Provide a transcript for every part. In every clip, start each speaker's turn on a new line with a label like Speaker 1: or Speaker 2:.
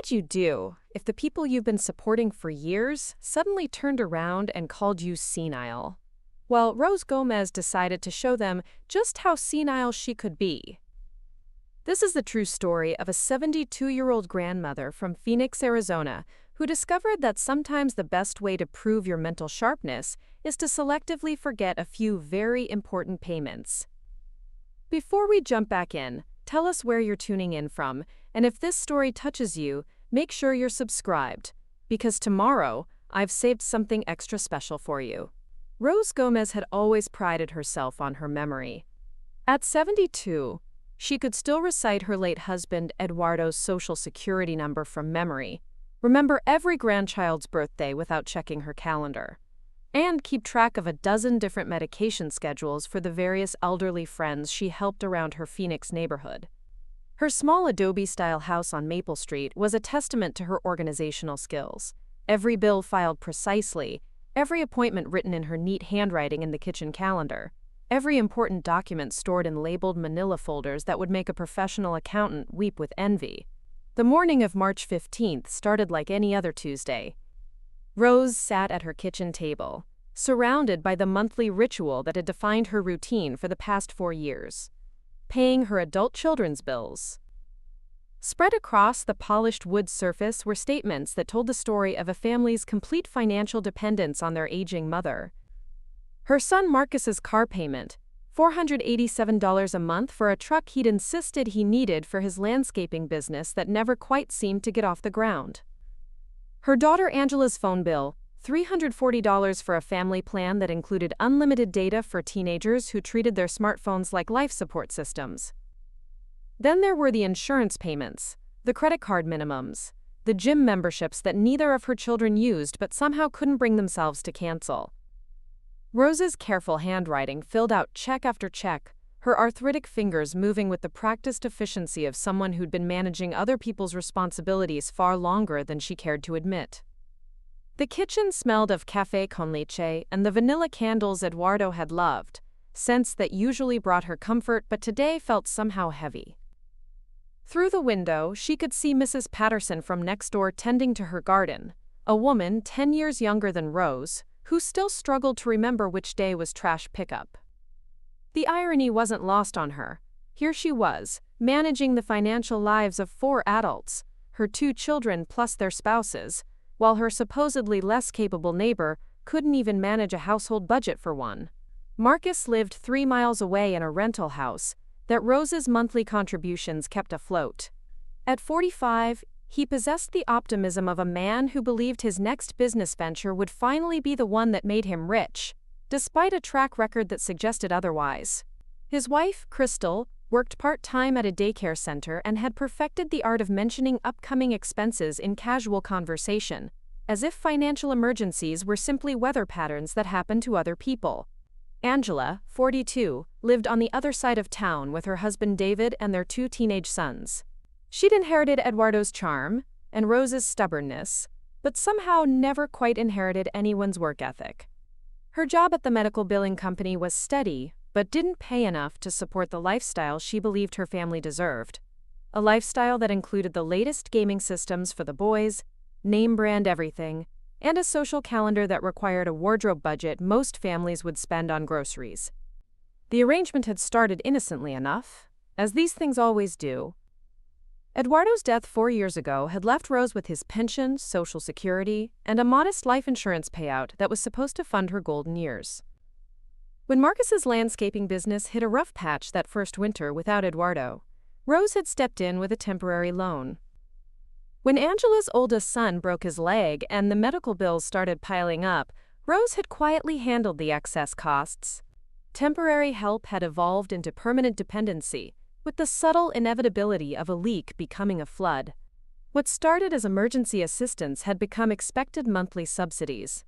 Speaker 1: would you do if the people you've been supporting for years suddenly turned around and called you senile? Well, Rose Gomez decided to show them just how senile she could be. This is the true story of a 72-year-old grandmother from Phoenix, Arizona, who discovered that sometimes the best way to prove your mental sharpness is to selectively forget a few very important payments. Before we jump back in, tell us where you're tuning in from, and if this story touches you, make sure you're subscribed, because tomorrow, I've saved something extra special for you. Rose Gomez had always prided herself on her memory. At 72, she could still recite her late husband Eduardo's social security number from memory, remember every grandchild's birthday without checking her calendar, and keep track of a dozen different medication schedules for the various elderly friends she helped around her Phoenix neighborhood. Her small Adobe-style house on Maple Street was a testament to her organizational skills. Every bill filed precisely, every appointment written in her neat handwriting in the kitchen calendar, every important document stored in labeled manila folders that would make a professional accountant weep with envy. The morning of March 15th started like any other Tuesday. Rose sat at her kitchen table, surrounded by the monthly ritual that had defined her routine for the past 4 years. Paying her adult children's bills. Spread across the polished wood surface were statements that told the story of a family's complete financial dependence on their aging mother. Her son Marcus's car payment, $487 a month for a truck he'd insisted he needed for his landscaping business that never quite seemed to get off the ground. Her daughter Angela's phone bill, $340 for a family plan that included unlimited data for teenagers who treated their smartphones like life support systems. Then there were the insurance payments, the credit card minimums, the gym memberships that neither of her children used but somehow couldn't bring themselves to cancel. Rose's careful handwriting filled out check after check, her arthritic fingers moving with the practiced efficiency of someone who'd been managing other people's responsibilities far longer than she cared to admit. The kitchen smelled of café con leche and the vanilla candles Eduardo had loved, scents that usually brought her comfort but today felt somehow heavy. Through the window, she could see Mrs. Patterson from next door tending to her garden, a woman 10 years younger than Rose, who still struggled to remember which day was trash pickup. The irony wasn't lost on her. Here she was, managing the financial lives of 4 adults, her 2 children plus their spouses, while her supposedly less capable neighbor couldn't even manage a household budget for one. Marcus lived 3 miles away in a rental house that Rose's monthly contributions kept afloat. At 45, he possessed the optimism of a man who believed his next business venture would finally be the one that made him rich, despite a track record that suggested otherwise. His wife, Crystal, worked part-time at a daycare center and had perfected the art of mentioning upcoming expenses in casual conversation, as if financial emergencies were simply weather patterns that happened to other people. Angela, 42, lived on the other side of town with her husband David and their 2 teenage sons. She'd inherited Eduardo's charm and Rose's stubbornness, but somehow never quite inherited anyone's work ethic. Her job at the medical billing company was steady, but didn't pay enough to support the lifestyle she believed her family deserved. A lifestyle that included the latest gaming systems for the boys, name-brand everything, and a social calendar that required a wardrobe budget most families would spend on groceries. The arrangement had started innocently enough, as these things always do. Eduardo's death 4 years ago had left Rose with his pension, Social Security, and a modest life insurance payout that was supposed to fund her golden years. When Marcus's landscaping business hit a rough patch that first winter without Eduardo, Rose had stepped in with a temporary loan. When Angela's oldest son broke his leg and the medical bills started piling up, Rose had quietly handled the excess costs. Temporary help had evolved into permanent dependency, with the subtle inevitability of a leak becoming a flood. What started as emergency assistance had become expected monthly subsidies.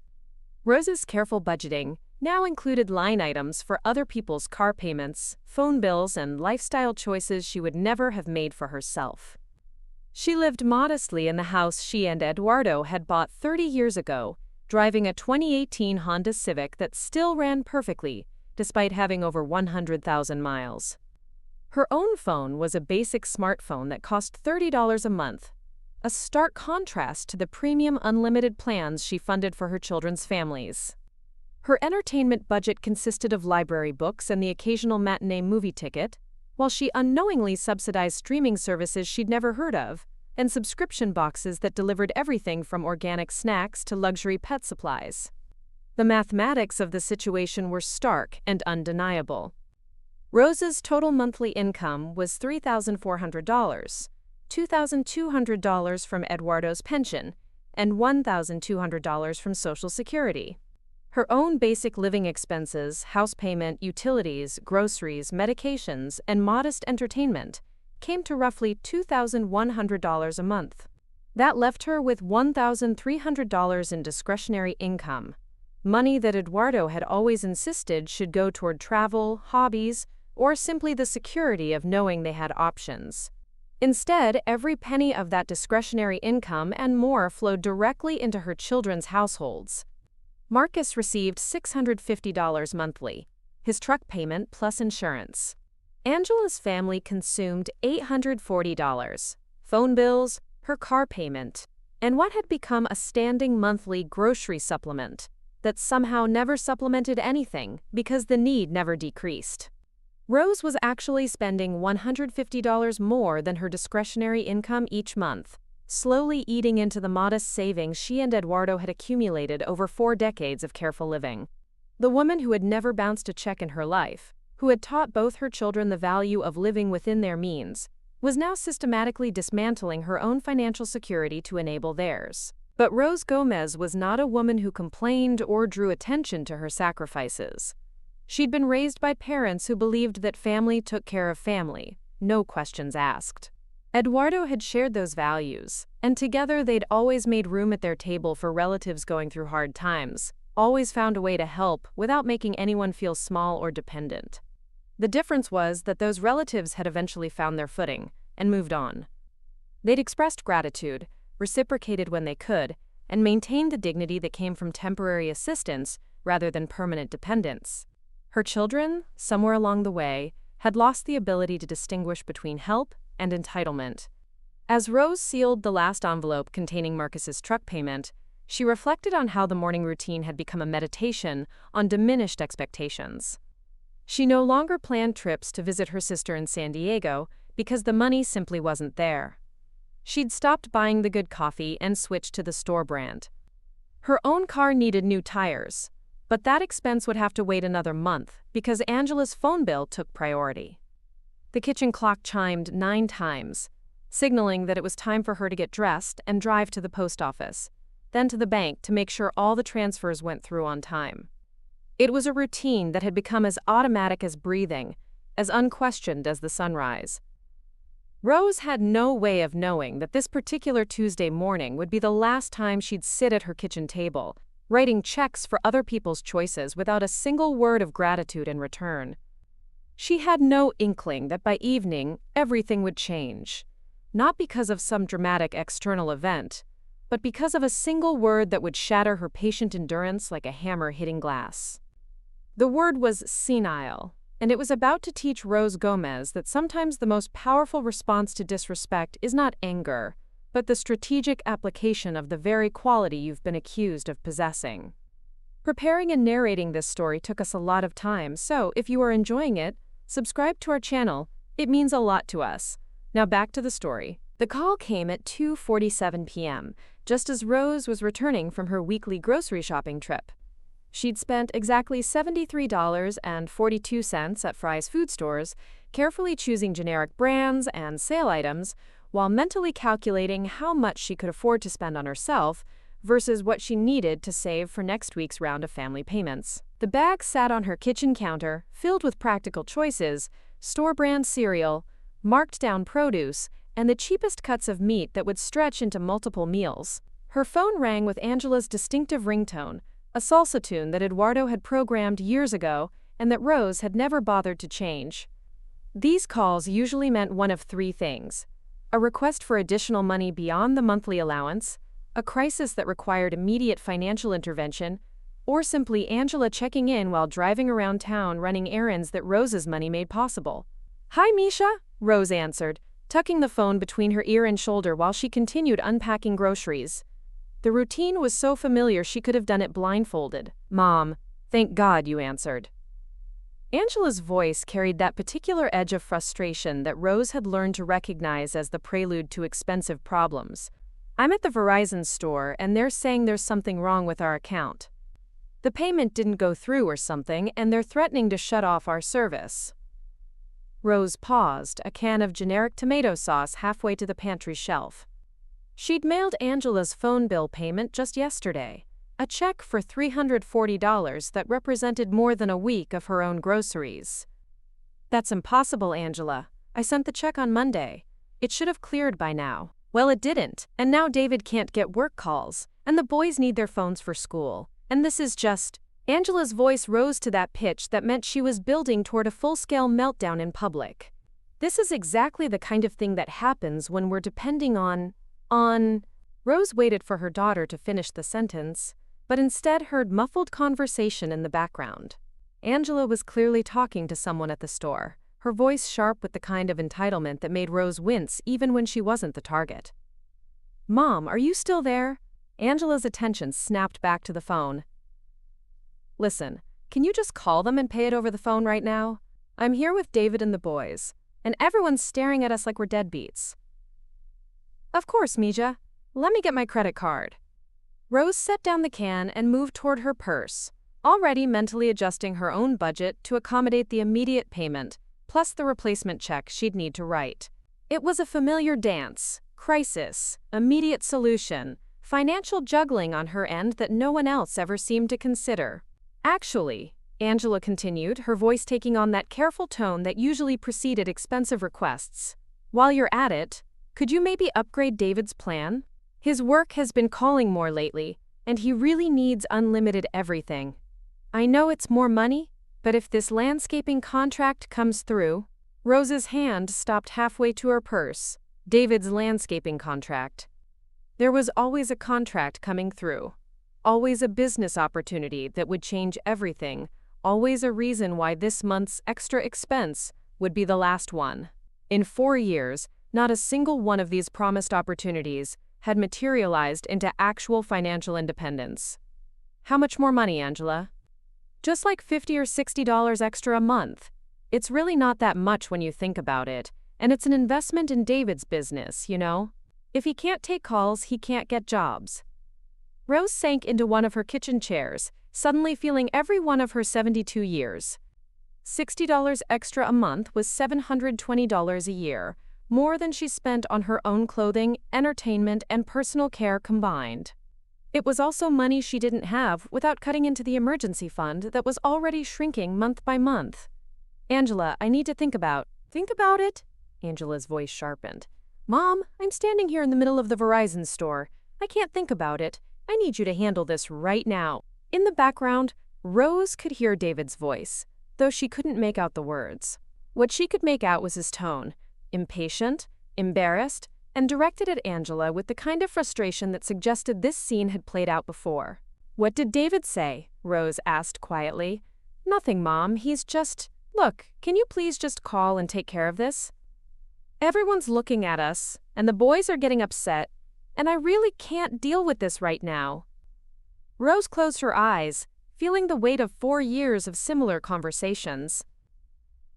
Speaker 1: Rose's careful budgeting now included line items for other people's car payments, phone bills, and lifestyle choices she would never have made for herself. She lived modestly in the house she and Eduardo had bought 30 years ago, driving a 2018 Honda Civic that still ran perfectly, despite having over 100,000 miles. Her own phone was a basic smartphone that cost $30 a month, a stark contrast to the premium unlimited plans she funded for her children's families. Her entertainment budget consisted of library books and the occasional matinee movie ticket, while she unknowingly subsidized streaming services she'd never heard of, and subscription boxes that delivered everything from organic snacks to luxury pet supplies. The mathematics of the situation were stark and undeniable. Rose's total monthly income was $3,400, $2,200 from Eduardo's pension, and $1,200 from Social Security. Her own basic living expenses, house payment, utilities, groceries, medications, and modest entertainment came to roughly $2,100 a month. That left her with $1,300 in discretionary income, money that Eduardo had always insisted should go toward travel, hobbies, or simply the security of knowing they had options. Instead, every penny of that discretionary income and more flowed directly into her children's households. Marcus received $650 monthly, his truck payment plus insurance. Angela's family consumed $840, phone bills, her car payment, and what had become a standing monthly grocery supplement that somehow never supplemented anything because the need never decreased. Rose was actually spending $150 more than her discretionary income each month, slowly eating into the modest savings she and Eduardo had accumulated over 4 decades of careful living. The woman who had never bounced a check in her life, who had taught both her children the value of living within their means, was now systematically dismantling her own financial security to enable theirs. But Rose Gomez was not a woman who complained or drew attention to her sacrifices. She'd been raised by parents who believed that family took care of family, no questions asked. Eduardo had shared those values, and together they'd always made room at their table for relatives going through hard times, always found a way to help without making anyone feel small or dependent. The difference was that those relatives had eventually found their footing and moved on. They'd expressed gratitude, reciprocated when they could, and maintained the dignity that came from temporary assistance rather than permanent dependence. Her children, somewhere along the way, had lost the ability to distinguish between help and entitlement. As Rose sealed the last envelope containing Marcus's truck payment, she reflected on how the morning routine had become a meditation on diminished expectations. She no longer planned trips to visit her sister in San Diego because the money simply wasn't there. She'd stopped buying the good coffee and switched to the store brand. Her own car needed new tires, but that expense would have to wait another month because Angela's phone bill took priority. The kitchen clock chimed 9 times, signaling that it was time for her to get dressed and drive to the post office, then to the bank to make sure all the transfers went through on time. It was a routine that had become as automatic as breathing, as unquestioned as the sunrise. Rose had no way of knowing that this particular Tuesday morning would be the last time she'd sit at her kitchen table, writing checks for other people's choices without a single word of gratitude in return. She had no inkling that by evening everything would change, not because of some dramatic external event, but because of a single word that would shatter her patient endurance like a hammer hitting glass. The word was senile, and it was about to teach Rose Gomez that sometimes the most powerful response to disrespect is not anger, but the strategic application of the very quality you've been accused of possessing. Preparing and narrating this story took us a lot of time, so if you are enjoying it, subscribe to our channel. It means a lot to us. Now back to the story. The call came at 2:47 p.m., just as Rose was returning from her weekly grocery shopping trip. She'd spent exactly $73.42 at Fry's food stores, carefully choosing generic brands and sale items, while mentally calculating how much she could afford to spend on herself versus what she needed to save for next week's round of family payments. The bag sat on her kitchen counter, filled with practical choices, store-brand cereal, marked-down produce, and the cheapest cuts of meat that would stretch into multiple meals. Her phone rang with Angela's distinctive ringtone, a salsa tune that Eduardo had programmed years ago and that Rose had never bothered to change. These calls usually meant one of 3 things: a request for additional money beyond the monthly allowance, a crisis that required immediate financial intervention, or simply Angela checking in while driving around town running errands that Rose's money made possible. "Hi, Misha," Rose answered, tucking the phone between her ear and shoulder while she continued unpacking groceries. The routine was so familiar she could have done it blindfolded. "Mom, thank God you answered." Angela's voice carried that particular edge of frustration that Rose had learned to recognize as the prelude to expensive problems. "I'm at the Verizon store and they're saying there's something wrong with our account. The payment didn't go through or something and they're threatening to shut off our service." Rose paused, a can of generic tomato sauce halfway to the pantry shelf. She'd mailed Angela's phone bill payment just yesterday, a check for $340 that represented more than a week of her own groceries. "That's impossible, Angela. I sent the check on Monday. It should have cleared by now." "Well, it didn't, and now David can't get work calls, and the boys need their phones for school, and this is just—" Angela's voice rose to that pitch that meant she was building toward a full-scale meltdown in public. "This is exactly the kind of thing that happens when we're depending on— Rose waited for her daughter to finish the sentence, but instead heard muffled conversation in the background. Angela was clearly talking to someone at the store, her voice sharp with the kind of entitlement that made Rose wince even when she wasn't the target. "Mom, are you still there?" Angela's attention snapped back to the phone. "Listen, can you just call them and pay it over the phone right now? I'm here with David and the boys, and everyone's staring at us like we're deadbeats." "Of course, Mija. Let me get my credit card." Rose set down the can and moved toward her purse, already mentally adjusting her own budget to accommodate the immediate payment, plus the replacement check she'd need to write. It was a familiar dance: crisis, immediate solution, financial juggling on her end that no one else ever seemed to consider. "Actually," Angela continued, her voice taking on that careful tone that usually preceded expensive requests, "while you're at it, could you maybe upgrade David's plan? His work has been calling more lately, and he really needs unlimited everything. I know it's more money, but if this landscaping contract comes through—" Rose's hand stopped halfway to her purse. David's landscaping contract. There was always a contract coming through. Always a business opportunity that would change everything, always a reason why this month's extra expense would be the last one. In 4 years, not a single one of these promised opportunities had materialized into actual financial independence. "How much more money, Angela?" "Just like $50 or $60 extra a month. It's really not that much when you think about it, and it's an investment in David's business, you know? If he can't take calls, he can't get jobs." Rose sank into one of her kitchen chairs, suddenly feeling every one of her 72 years. $60 extra a month was $720 a year, more than she spent on her own clothing, entertainment, and personal care combined. It was also money she didn't have without cutting into the emergency fund that was already shrinking month by month. "Angela, I need to think about—" "Think about it?" Angela's voice sharpened. "Mom, I'm standing here in the middle of the Verizon store. I can't think about it. I need you to handle this right now." In the background, Rose could hear David's voice, though she couldn't make out the words. What she could make out was his tone, impatient, embarrassed, and directed at Angela with the kind of frustration that suggested this scene had played out before. "What did David say?" Rose asked quietly. "Nothing, Mom. He's just— Look, can you please just call and take care of this? Everyone's looking at us, and the boys are getting upset, and I really can't deal with this right now." Rose closed her eyes, feeling the weight of 4 years of similar conversations.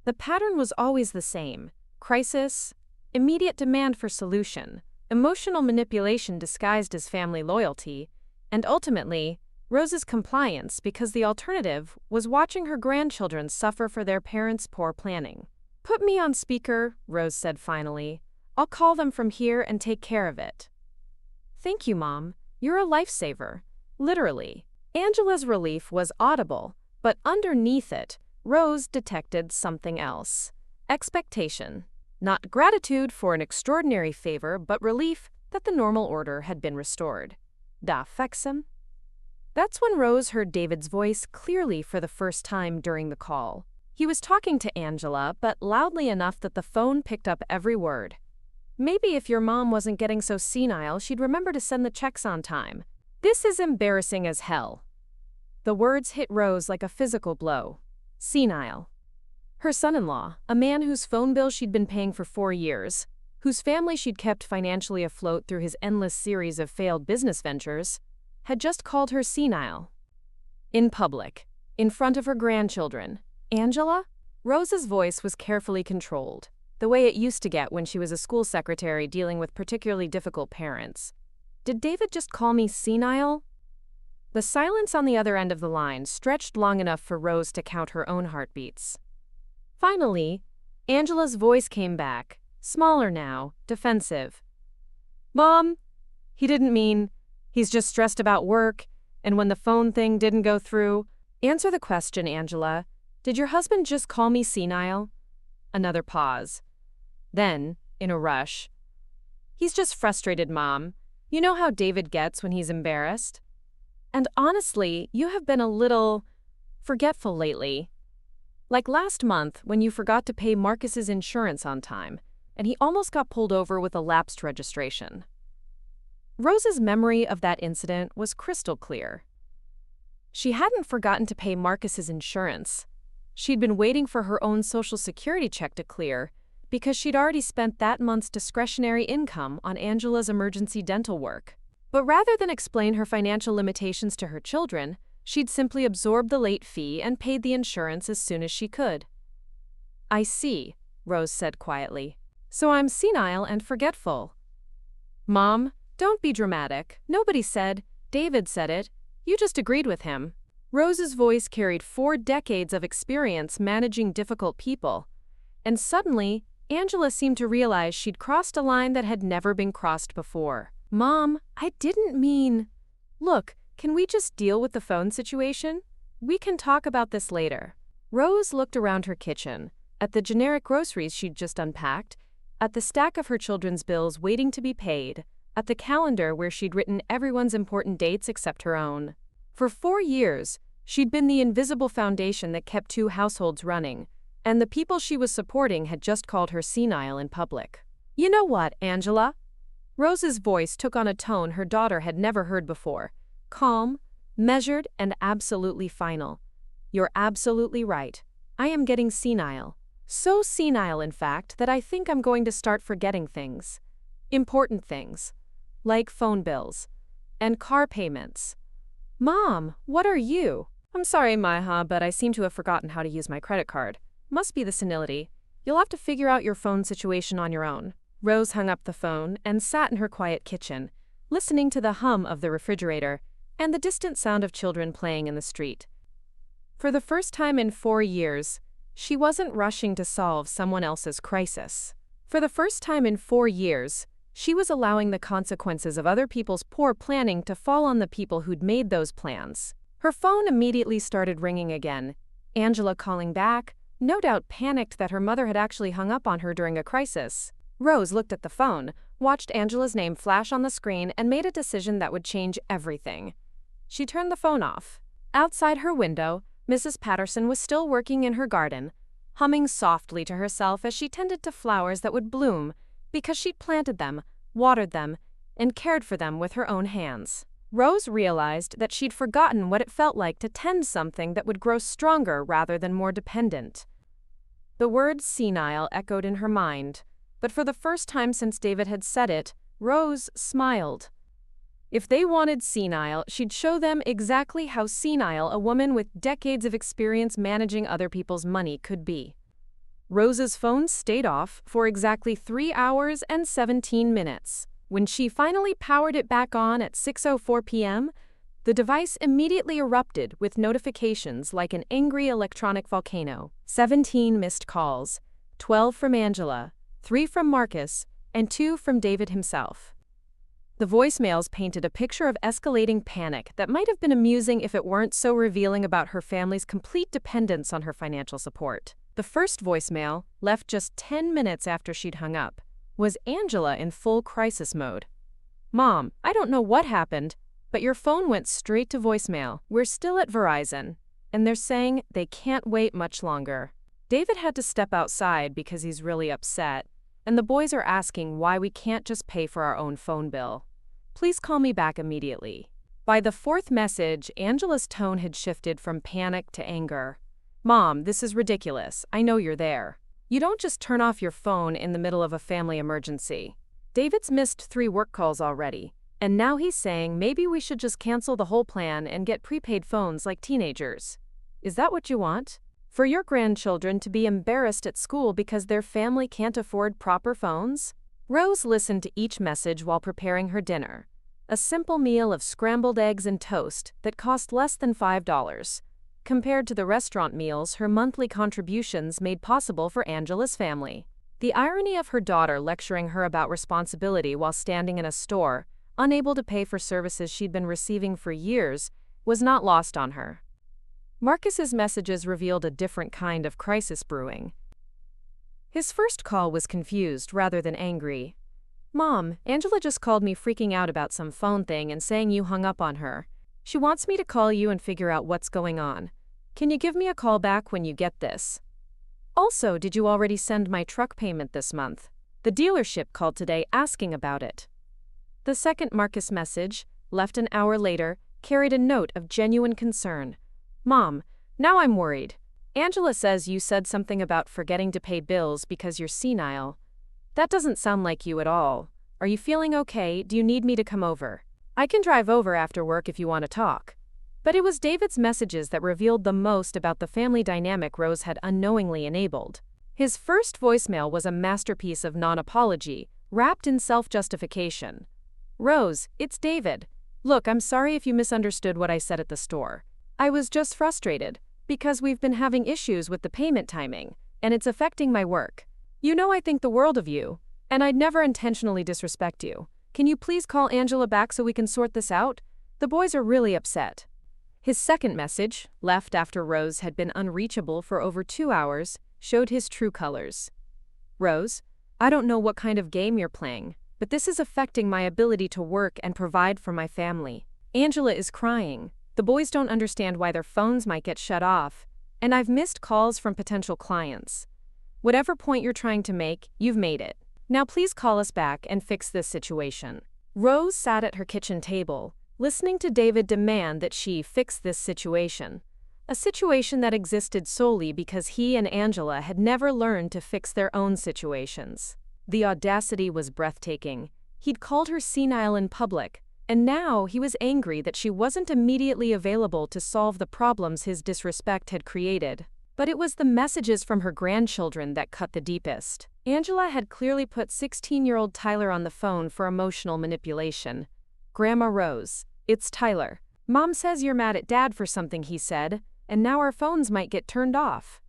Speaker 1: The pattern was always the same: crisis, immediate demand for solution, emotional manipulation disguised as family loyalty, and ultimately, Rose's compliance because the alternative was watching her grandchildren suffer for their parents' poor planning. "Put me on speaker," Rose said finally. "I'll call them from here and take care of it." "Thank you, Mom. You're a lifesaver. Literally." Angela's relief was audible, but underneath it, Rose detected something else. Expectation. Not gratitude for an extraordinary favor, but relief that the normal order had been restored. "Da fexem?" That's when Rose heard David's voice clearly for the first time during the call. He was talking to Angela, but loudly enough that the phone picked up every word. "Maybe if your mom wasn't getting so senile, she'd remember to send the checks on time. This is embarrassing as hell." The words hit Rose like a physical blow. Senile. Her son-in-law, a man whose phone bill she'd been paying for 4 years, whose family she'd kept financially afloat through his endless series of failed business ventures, had just called her senile. In public, in front of her grandchildren. Angela? Rose's voice was carefully controlled, the way it used to get when she was a school secretary dealing with particularly difficult parents. Did David just call me senile? The silence on the other end of the line stretched long enough for Rose to count her own heartbeats. Finally, Angela's voice came back, smaller now, defensive. Mom, he didn't mean, he's just stressed about work, and when the phone thing didn't go through. Answer the question, Angela. Did your husband just call me senile? Another pause. Then, in a rush, he's just frustrated, Mom. You know how David gets when he's embarrassed? And honestly, you have been a little forgetful lately. Like last month when you forgot to pay Marcus's insurance on time, and he almost got pulled over with a lapsed registration. Rose's memory of that incident was crystal clear. She hadn't forgotten to pay Marcus's insurance. She'd been waiting for her own Social Security check to clear because she'd already spent that month's discretionary income on Angela's emergency dental work. But rather than explain her financial limitations to her children, she'd simply absorbed the late fee and paid the insurance as soon as she could. I see, Rose said quietly. So I'm senile and forgetful. Mom, don't be dramatic. Nobody said. David said it. You just agreed with him. Rose's voice carried 4 decades of experience managing difficult people. And suddenly, Angela seemed to realize she'd crossed a line that had never been crossed before. Mom, I didn't mean… Look, can we just deal with the phone situation? We can talk about this later. Rose looked around her kitchen, at the generic groceries she'd just unpacked, at the stack of her children's bills waiting to be paid, at the calendar where she'd written everyone's important dates except her own. For 4 years, she'd been the invisible foundation that kept 2 households running, and the people she was supporting had just called her senile in public. You know what, Angela? Rose's voice took on a tone her daughter had never heard before. Calm, measured, and absolutely final. You're absolutely right. I am getting senile. So senile, in fact, that I think I'm going to start forgetting things. Important things. Like phone bills. And car payments. Mom, what are you? I'm sorry, Maha, but I seem to have forgotten how to use my credit card. Must be the senility. You'll have to figure out your phone situation on your own. Rose hung up the phone and sat in her quiet kitchen, listening to the hum of the refrigerator and the distant sound of children playing in the street. For the first time in 4 years, she wasn't rushing to solve someone else's crisis. For the first time in 4 years, she was allowing the consequences of other people's poor planning to fall on the people who'd made those plans. Her phone immediately started ringing again. Angela calling back, no doubt panicked that her mother had actually hung up on her during a crisis. Rose looked at the phone, watched Angela's name flash on the screen, and made a decision that would change everything. She turned the phone off. Outside her window, Mrs. Patterson was still working in her garden, humming softly to herself as she tended to flowers that would bloom because she'd planted them, watered them, and cared for them with her own hands. Rose realized that she'd forgotten what it felt like to tend something that would grow stronger rather than more dependent. The word senile echoed in her mind, but for the first time since David had said it, Rose smiled. If they wanted senile, she'd show them exactly how senile a woman with decades of experience managing other people's money could be. Rose's phone stayed off for exactly 3 hours and 17 minutes. When she finally powered it back on at 6:04 p.m., the device immediately erupted with notifications like an angry electronic volcano. 17 missed calls, 12 from Angela, 3 from Marcus, and 2 from David himself. The voicemails painted a picture of escalating panic that might have been amusing if it weren't so revealing about her family's complete dependence on her financial support. The first voicemail, left just 10 minutes after she'd hung up, was Angela in full crisis mode. Mom, I don't know what happened, but your phone went straight to voicemail. We're still at Verizon, and they're saying they can't wait much longer. David had to step outside because he's really upset, and the boys are asking why we can't just pay for our own phone bill. Please call me back immediately. By the 4th message, Angela's tone had shifted from panic to anger. Mom, this is ridiculous. I know you're there. You don't just turn off your phone in the middle of a family emergency. David's missed 3 work calls already, and now he's saying maybe we should just cancel the whole plan and get prepaid phones like teenagers. Is that what you want? For your grandchildren to be embarrassed at school because their family can't afford proper phones? Rose listened to each message while preparing her dinner. A simple meal of scrambled eggs and toast that cost less than $5, compared to the restaurant meals her monthly contributions made possible for Angela's family. The irony of her daughter lecturing her about responsibility while standing in a store, unable to pay for services she'd been receiving for years, was not lost on her. Marcus's messages revealed a different kind of crisis brewing. His first call was confused rather than angry. "Mom, Angela just called me freaking out about some phone thing and saying you hung up on her. She wants me to call you and figure out what's going on. Can you give me a call back when you get this? Also, did you already send my truck payment this month? The dealership called today asking about it." The second Marcus message, left an hour later, carried a note of genuine concern. "Mom, now I'm worried. Angela says you said something about forgetting to pay bills because you're senile. That doesn't sound like you at all. Are you feeling okay? Do you need me to come over? I can drive over after work if you want to talk." But it was David's messages that revealed the most about the family dynamic Rose had unknowingly enabled. His first voicemail was a masterpiece of non-apology, wrapped in self-justification. "Rose, it's David. Look, I'm sorry if you misunderstood what I said at the store. I was just frustrated, because we've been having issues with the payment timing, and it's affecting my work. You know I think the world of you, and I'd never intentionally disrespect you. Can you please call Angela back so we can sort this out? The boys are really upset." His second message, left after Rose had been unreachable for over 2 hours, showed his true colors. "Rose, I don't know what kind of game you're playing, but this is affecting my ability to work and provide for my family. Angela is crying. The boys don't understand why their phones might get shut off, and I've missed calls from potential clients. Whatever point you're trying to make, you've made it. Now please call us back and fix this situation." Rose sat at her kitchen table, listening to David demand that she fix this situation. A situation that existed solely because he and Angela had never learned to fix their own situations. The audacity was breathtaking. He'd called her senile in public, and now he was angry that she wasn't immediately available to solve the problems his disrespect had created. But it was the messages from her grandchildren that cut the deepest. Angela had clearly put 16-year-old Tyler on the phone for emotional manipulation. "Grandma Rose, it's Tyler. Mom says you're mad at Dad for something he said, and now our phones might get turned off.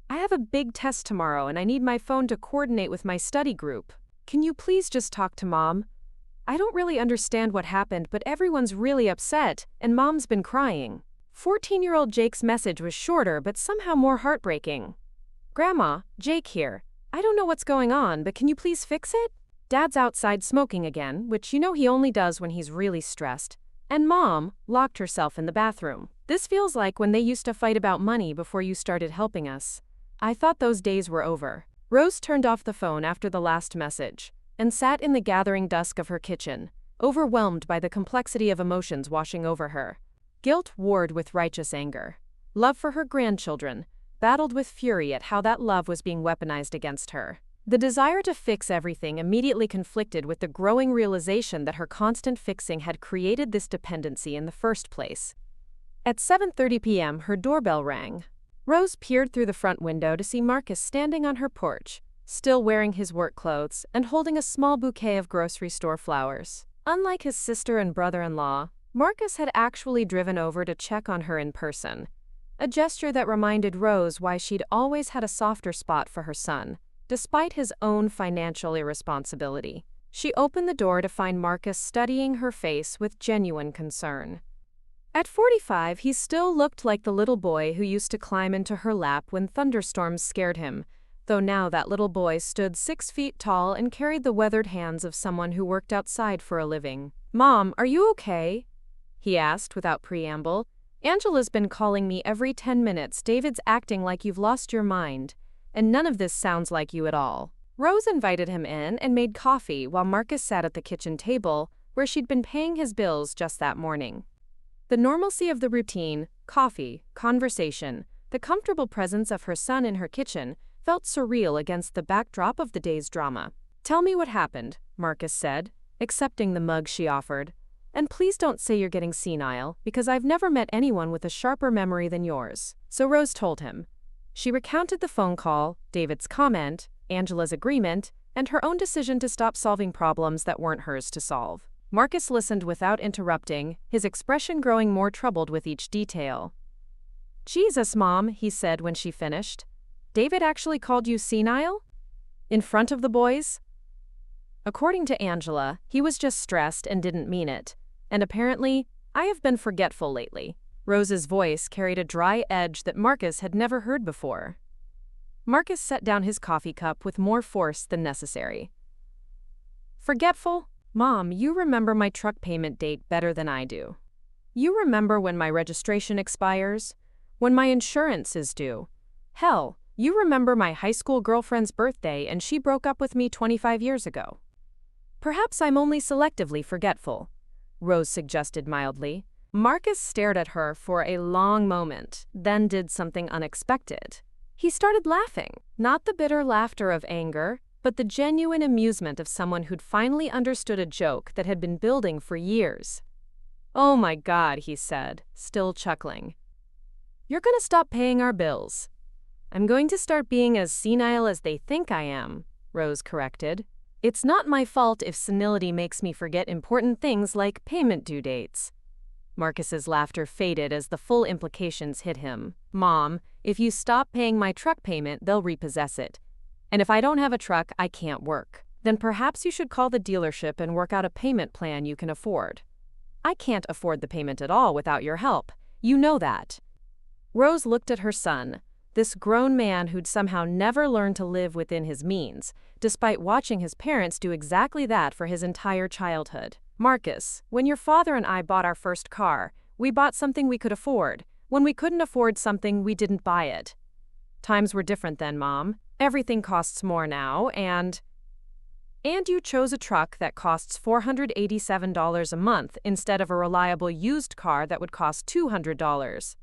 Speaker 1: I have a big test tomorrow and I need my phone to coordinate with my study group. Can you please just talk to Mom? I don't really understand what happened, but everyone's really upset, and Mom's been crying." 14-year-old Jake's message was shorter but somehow more heartbreaking. "Grandma, Jake here. I don't know what's going on, but can you please fix it? Dad's outside smoking again, which you know he only does when he's really stressed. And Mom locked herself in the bathroom. This feels like when they used to fight about money before you started helping us. I thought those days were over." Rose turned off the phone after the last message and sat in the gathering dusk of her kitchen, overwhelmed by the complexity of emotions washing over her. Guilt warred with righteous anger. Love for her grandchildren battled with fury at how that love was being weaponized against her. The desire to fix everything immediately conflicted with the growing realization that her constant fixing had created this dependency in the first place. At 7:30 p.m., her doorbell rang. Rose peered through the front window to see Marcus standing on her porch, still wearing his work clothes and holding a small bouquet of grocery store flowers. Unlike his sister and brother-in-law, Marcus had actually driven over to check on her in person, a gesture that reminded Rose why she'd always had a softer spot for her son, despite his own financial irresponsibility. She opened the door to find Marcus studying her face with genuine concern. At 45, he still looked like the little boy who used to climb into her lap when thunderstorms scared him, though now that little boy stood 6 feet tall and carried the weathered hands of someone who worked outside for a living. "Mom, are you okay?" he asked without preamble. "Angela's been calling me every 10 minutes. David's acting like you've lost your mind, and none of this sounds like you at all." Rose invited him in and made coffee while Marcus sat at the kitchen table, where she'd been paying his bills just that morning. The normalcy of the routine, coffee, conversation, the comfortable presence of her son in her kitchen felt surreal against the backdrop of the day's drama. "Tell me what happened," Marcus said, accepting the mug she offered. "And please don't say you're getting senile, because I've never met anyone with a sharper memory than yours." So Rose told him. She recounted the phone call, David's comment, Angela's agreement, and her own decision to stop solving problems that weren't hers to solve. Marcus listened without interrupting, his expression growing more troubled with each detail. "Jesus, Mom," he said when she finished. "David actually called you senile? In front of the boys?" According to Angela, he was just stressed and didn't mean it. And apparently, "I have been forgetful lately." Rose's voice carried a dry edge that Marcus had never heard before. Marcus set down his coffee cup with more force than necessary. "Forgetful? Mom, you remember my truck payment date better than I do. You remember when my registration expires? When my insurance is due? Hell, you remember my high school girlfriend's birthday and she broke up with me 25 years ago. Perhaps I'm only selectively forgetful," Rose suggested mildly. Marcus stared at her for a long moment, then did something unexpected. He started laughing, not the bitter laughter of anger, but the genuine amusement of someone who'd finally understood a joke that had been building for years. "Oh my God," he said, still chuckling. "You're gonna stop paying our bills." "I'm going to start being as senile as they think I am," Rose corrected. "It's not my fault if senility makes me forget important things like payment due dates." Marcus's laughter faded as the full implications hit him. "Mom, if you stop paying my truck payment, they'll repossess it. And if I don't have a truck, I can't work. Then perhaps you should call the dealership and work out a payment plan you can afford. I can't afford the payment at all without your help. You know that." Rose looked at her son, this grown man who'd somehow never learned to live within his means, despite watching his parents do exactly that for his entire childhood. "Marcus, when your father and I bought our first car, we bought something we could afford. When we couldn't afford something, we didn't buy it. Times were different then, Mom. Everything costs more now, and you chose a truck that costs $487 a month instead of a reliable used car that would cost $200.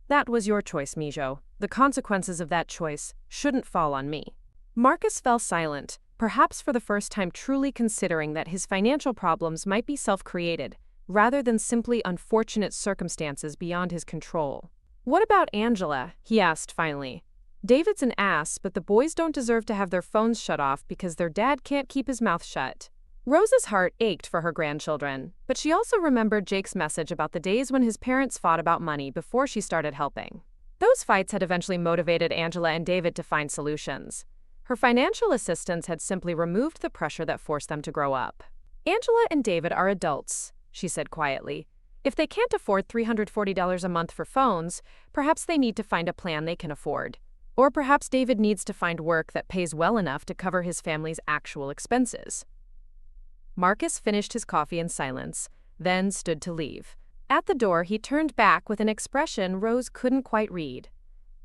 Speaker 1: That was your choice, Mijo. The consequences of that choice shouldn't fall on me." Marcus fell silent, perhaps for the first time truly considering that his financial problems might be self-created, rather than simply unfortunate circumstances beyond his control. "What about Angela?" he asked finally. "David's an ass, but the boys don't deserve to have their phones shut off because their dad can't keep his mouth shut." Rose's heart ached for her grandchildren, but she also remembered Jake's message about the days when his parents fought about money before she started helping. Those fights had eventually motivated Angela and David to find solutions. Her financial assistance had simply removed the pressure that forced them to grow up. "Angela and David are adults," she said quietly. "If they can't afford $340 a month for phones, perhaps they need to find a plan they can afford. Or perhaps David needs to find work that pays well enough to cover his family's actual expenses." Marcus finished his coffee in silence, then stood to leave. At the door, he turned back with an expression Rose couldn't quite read.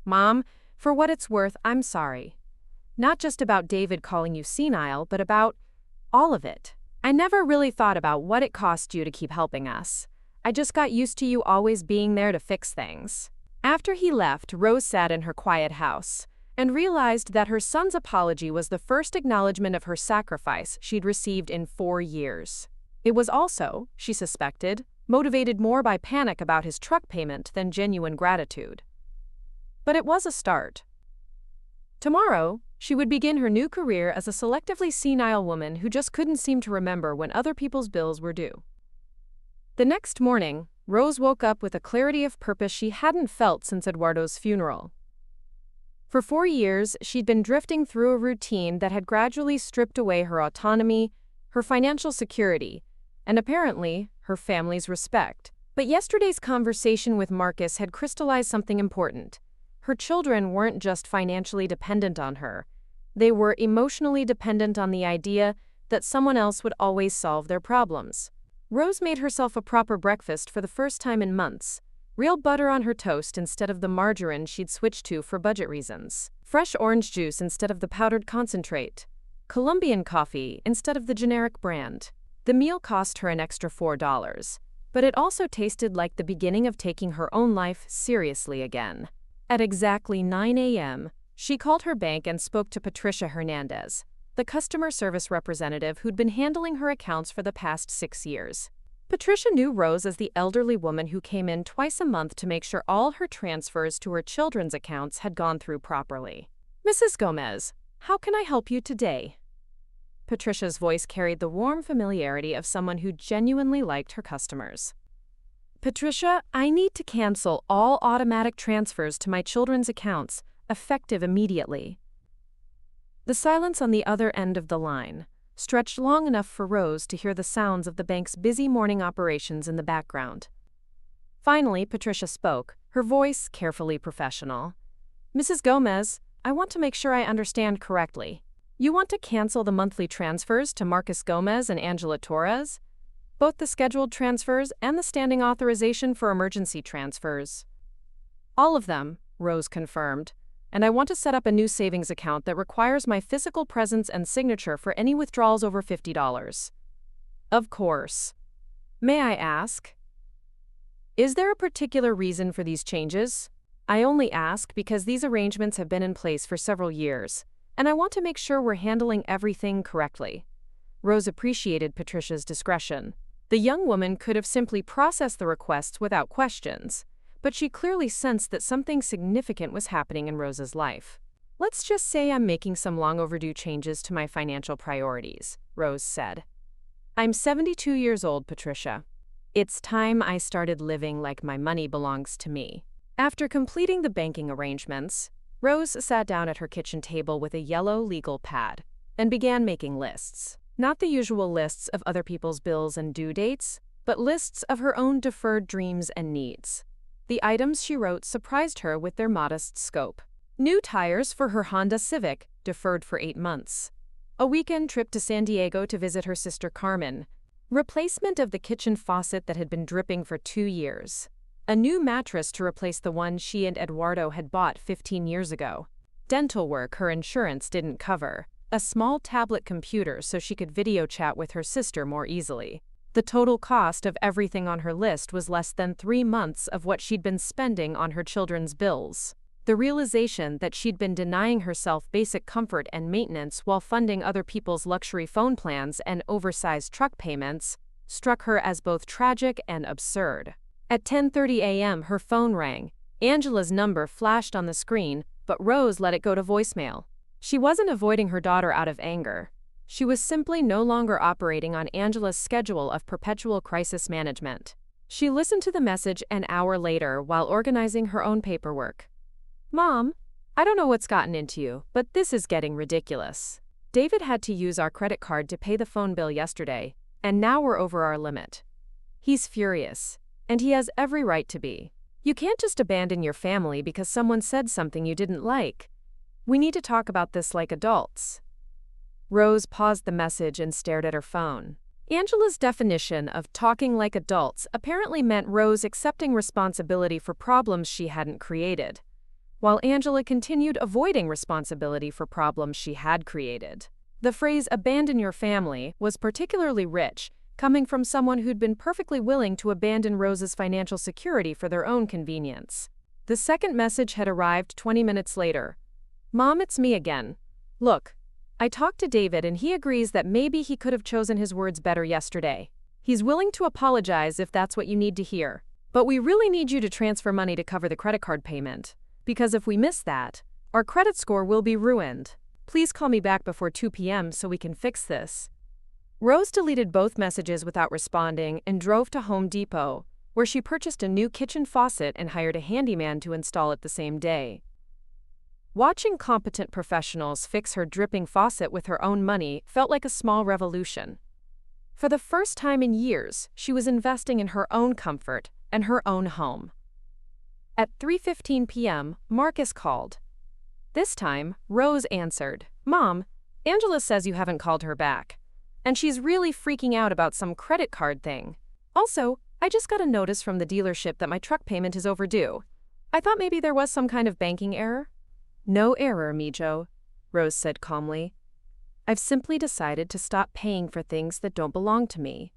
Speaker 1: "Mom, for what it's worth, I'm sorry. Not just about David calling you senile, but about all of it. I never really thought about what it cost you to keep helping us. I just got used to you always being there to fix things." After he left, Rose sat in her quiet house and realized that her son's apology was the first acknowledgement of her sacrifice she'd received in 4 years. It was also, she suspected, motivated more by panic about his truck payment than genuine gratitude. But it was a start. Tomorrow, she would begin her new career as a selectively senile woman who just couldn't seem to remember when other people's bills were due. The next morning, Rose woke up with a clarity of purpose she hadn't felt since Eduardo's funeral. For 4 years, she'd been drifting through a routine that had gradually stripped away her autonomy, her financial security, and apparently, her family's respect. But yesterday's conversation with Marcus had crystallized something important. Her children weren't just financially dependent on her. They were emotionally dependent on the idea that someone else would always solve their problems. Rose made herself a proper breakfast for the first time in months. Real butter on her toast instead of the margarine she'd switched to for budget reasons. Fresh orange juice instead of the powdered concentrate. Colombian coffee instead of the generic brand. The meal cost her an extra $4, but it also tasted like the beginning of taking her own life seriously again. At exactly 9 a.m., She called her bank and spoke to Patricia Hernandez, the customer service representative who'd been handling her accounts for the past 6 years. Patricia knew Rose as the elderly woman who came in twice a month to make sure all her transfers to her children's accounts had gone through properly. "Mrs. Gomez, how can I help you today?" Patricia's voice carried the warm familiarity of someone who genuinely liked her customers. "Patricia, I need to cancel all automatic transfers to my children's accounts, effective immediately." The silence on the other end of the line stretched long enough for Rose to hear the sounds of the bank's busy morning operations in the background. Finally, Patricia spoke, her voice carefully professional. "Mrs. Gomez, I want to make sure I understand correctly. You want to cancel the monthly transfers to Marcus Gomez and Angela Torres? Both the scheduled transfers and the standing authorization for emergency transfers?" "All of them," Rose confirmed. "And I want to set up a new savings account that requires my physical presence and signature for any withdrawals over $50. "Of course. May I ask, is there a particular reason for these changes?" "I only ask because these arrangements have been in place for several years, and I want to make sure we're handling everything correctly." Rose appreciated Patricia's discretion. The young woman could have simply processed the requests without questions, but she clearly sensed that something significant was happening in Rose's life. "Let's just say I'm making some long overdue changes to my financial priorities," Rose said. "I'm 72 years old, Patricia. It's time I started living like my money belongs to me." After completing the banking arrangements, Rose sat down at her kitchen table with a yellow legal pad and began making lists. Not the usual lists of other people's bills and due dates, but lists of her own deferred dreams and needs. The items she wrote surprised her with their modest scope. New tires for her Honda Civic, deferred for 8 months. A weekend trip to San Diego to visit her sister Carmen. Replacement of the kitchen faucet that had been dripping for 2 years. A new mattress to replace the one she and Eduardo had bought 15 years ago. Dental work her insurance didn't cover. A small tablet computer so she could video chat with her sister more easily. The total cost of everything on her list was less than 3 months of what she'd been spending on her children's bills. The realization that she'd been denying herself basic comfort and maintenance while funding other people's luxury phone plans and oversized truck payments struck her as both tragic and absurd. At 10:30 a.m. her phone rang. Angela's number flashed on the screen, but Rose let it go to voicemail. She wasn't avoiding her daughter out of anger. She was simply no longer operating on Angela's schedule of perpetual crisis management. She listened to the message an hour later while organizing her own paperwork. "Mom, I don't know what's gotten into you, but this is getting ridiculous. David had to use our credit card to pay the phone bill yesterday, and now we're over our limit. He's furious, and he has every right to be. You can't just abandon your family because someone said something you didn't like. We need to talk about this like adults." Rose paused the message and stared at her phone. Angela's definition of talking like adults apparently meant Rose accepting responsibility for problems she hadn't created, while Angela continued avoiding responsibility for problems she had created. The phrase "abandon your family" was particularly rich, coming from someone who'd been perfectly willing to abandon Rose's financial security for their own convenience. The second message had arrived 20 minutes later. "Mom, it's me again. Look, I talked to David and he agrees that maybe he could have chosen his words better yesterday. He's willing to apologize if that's what you need to hear. But we really need you to transfer money to cover the credit card payment. Because if we miss that, our credit score will be ruined. Please call me back before 2 p.m. so we can fix this." Rose deleted both messages without responding and drove to Home Depot, where she purchased a new kitchen faucet and hired a handyman to install it the same day. Watching competent professionals fix her dripping faucet with her own money felt like a small revolution. For the first time in years, she was investing in her own comfort and her own home. At 3:15 p.m., Marcus called. This time, Rose answered. "Mom, Angela says you haven't called her back, and she's really freaking out about some credit card thing. Also, I just got a notice from the dealership that my truck payment is overdue. I thought maybe there was some kind of banking error." "No error, Mijo," Rose said calmly. "I've simply decided to stop paying for things that don't belong to me."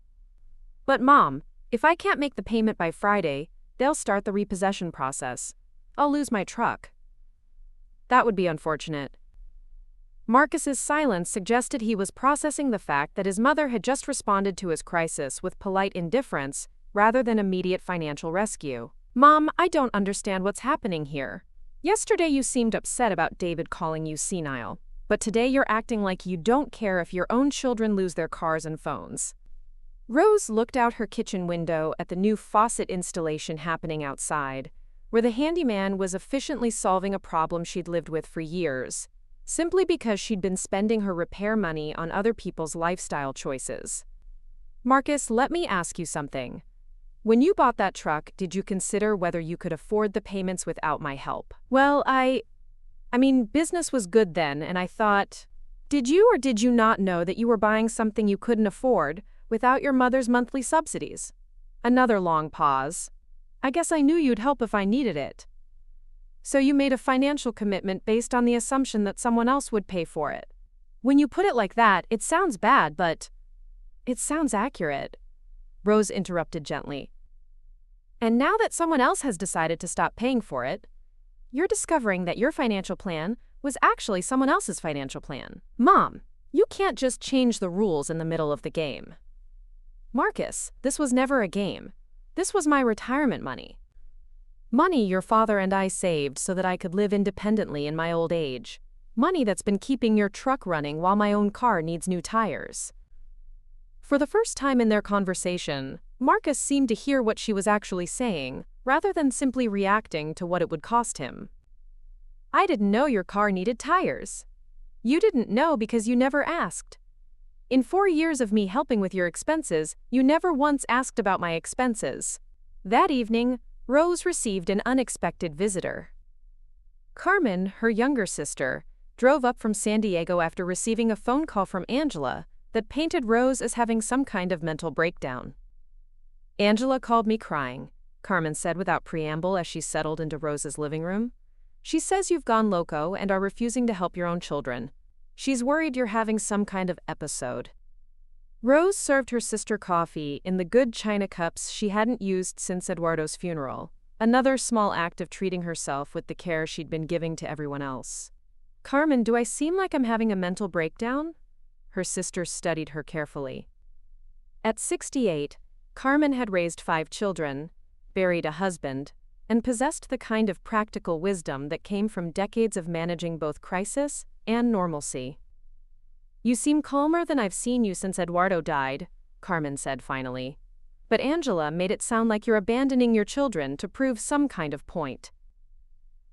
Speaker 1: "But Mom, if I can't make the payment by Friday, they'll start the repossession process. I'll lose my truck." That would be unfortunate. Marcus's silence suggested he was processing the fact that his mother had just responded to his crisis with polite indifference rather than immediate financial rescue. Mom, I don't understand what's happening here. Yesterday you seemed upset about David calling you senile, but today you're acting like you don't care if your own children lose their cars and phones. Rose looked out her kitchen window at the new faucet installation happening outside, where the handyman was efficiently solving a problem she'd lived with for years, simply because she'd been spending her repair money on other people's lifestyle choices. Marcus, let me ask you something. When you bought that truck, did you consider whether you could afford the payments without my help? Well, I mean, business was good then, and I thought, did you or did you not know that you were buying something you couldn't afford without your mother's monthly subsidies? Another long pause. I guess I knew you'd help if I needed it. So you made a financial commitment based on the assumption that someone else would pay for it. When you put it like that, it sounds bad, but it sounds accurate. Rose interrupted gently. And now that someone else has decided to stop paying for it, you're discovering that your financial plan was actually someone else's financial plan. Mom, you can't just change the rules in the middle of the game. Marcus, this was never a game. This was my retirement money. Money your father and I saved so that I could live independently in my old age. Money that's been keeping your truck running while my own car needs new tires. For the first time in their conversation, Marcus seemed to hear what she was actually saying, rather than simply reacting to what it would cost him. I didn't know your car needed tires. You didn't know because you never asked. In 4 years of me helping with your expenses, you never once asked about my expenses. That evening, Rose received an unexpected visitor. Carmen, her younger sister, drove up from San Diego after receiving a phone call from Angela that painted Rose as having some kind of mental breakdown. Angela called me crying, Carmen said without preamble as she settled into Rose's living room. She says you've gone loco and are refusing to help your own children. She's worried you're having some kind of episode. Rose served her sister coffee in the good china cups she hadn't used since Eduardo's funeral, another small act of treating herself with the care she'd been giving to everyone else. Carmen, do I seem like I'm having a mental breakdown? Her sister studied her carefully. At 68, Carmen had raised 5 children, buried a husband, and possessed the kind of practical wisdom that came from decades of managing both crisis and normalcy. You seem calmer than I've seen you since Eduardo died, Carmen said finally. But Angela made it sound like you're abandoning your children to prove some kind of point.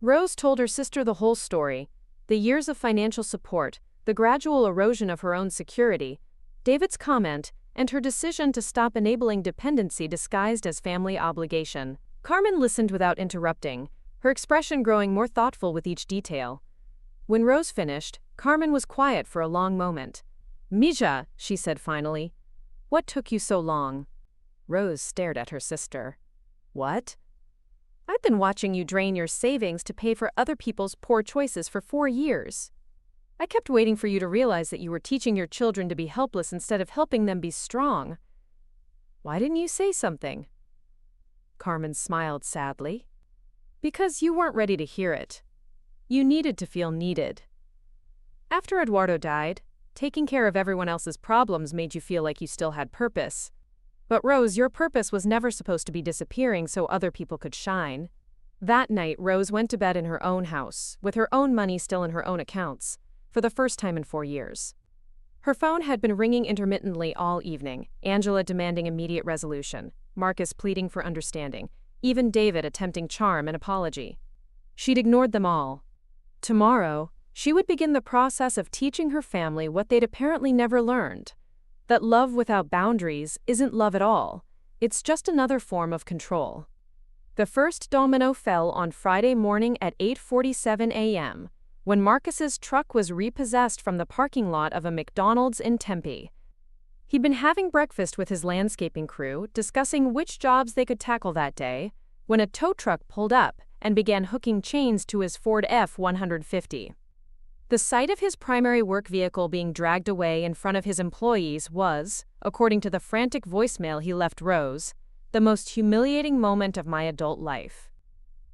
Speaker 1: Rose told her sister the whole story, the years of financial support, the gradual erosion of her own security, David's comment, and her decision to stop enabling dependency disguised as family obligation. Carmen listened without interrupting, her expression growing more thoughtful with each detail. When Rose finished, Carmen was quiet for a long moment. Mija, she said finally, what took you so long? Rose stared at her sister. What? I've been watching you drain your savings to pay for other people's poor choices for 4 years. I kept waiting for you to realize that you were teaching your children to be helpless instead of helping them be strong. Why didn't you say something? Carmen smiled sadly. Because you weren't ready to hear it. You needed to feel needed. After Eduardo died, taking care of everyone else's problems made you feel like you still had purpose. But Rose, your purpose was never supposed to be disappearing so other people could shine. That night, Rose went to bed in her own house, with her own money still in her own accounts, for the first time in 4 years. Her phone had been ringing intermittently all evening, Angela demanding immediate resolution, Marcus pleading for understanding, even David attempting charm and apology. She'd ignored them all. Tomorrow, she would begin the process of teaching her family what they'd apparently never learned. That love without boundaries isn't love at all. It's just another form of control. The first domino fell on Friday morning at 8:47 a.m., when Marcus's truck was repossessed from the parking lot of a McDonald's in Tempe. He'd been having breakfast with his landscaping crew, discussing which jobs they could tackle that day, when a tow truck pulled up and began hooking chains to his Ford F-150. The sight of his primary work vehicle being dragged away in front of his employees was, according to the frantic voicemail he left Rose, the most humiliating moment of my adult life.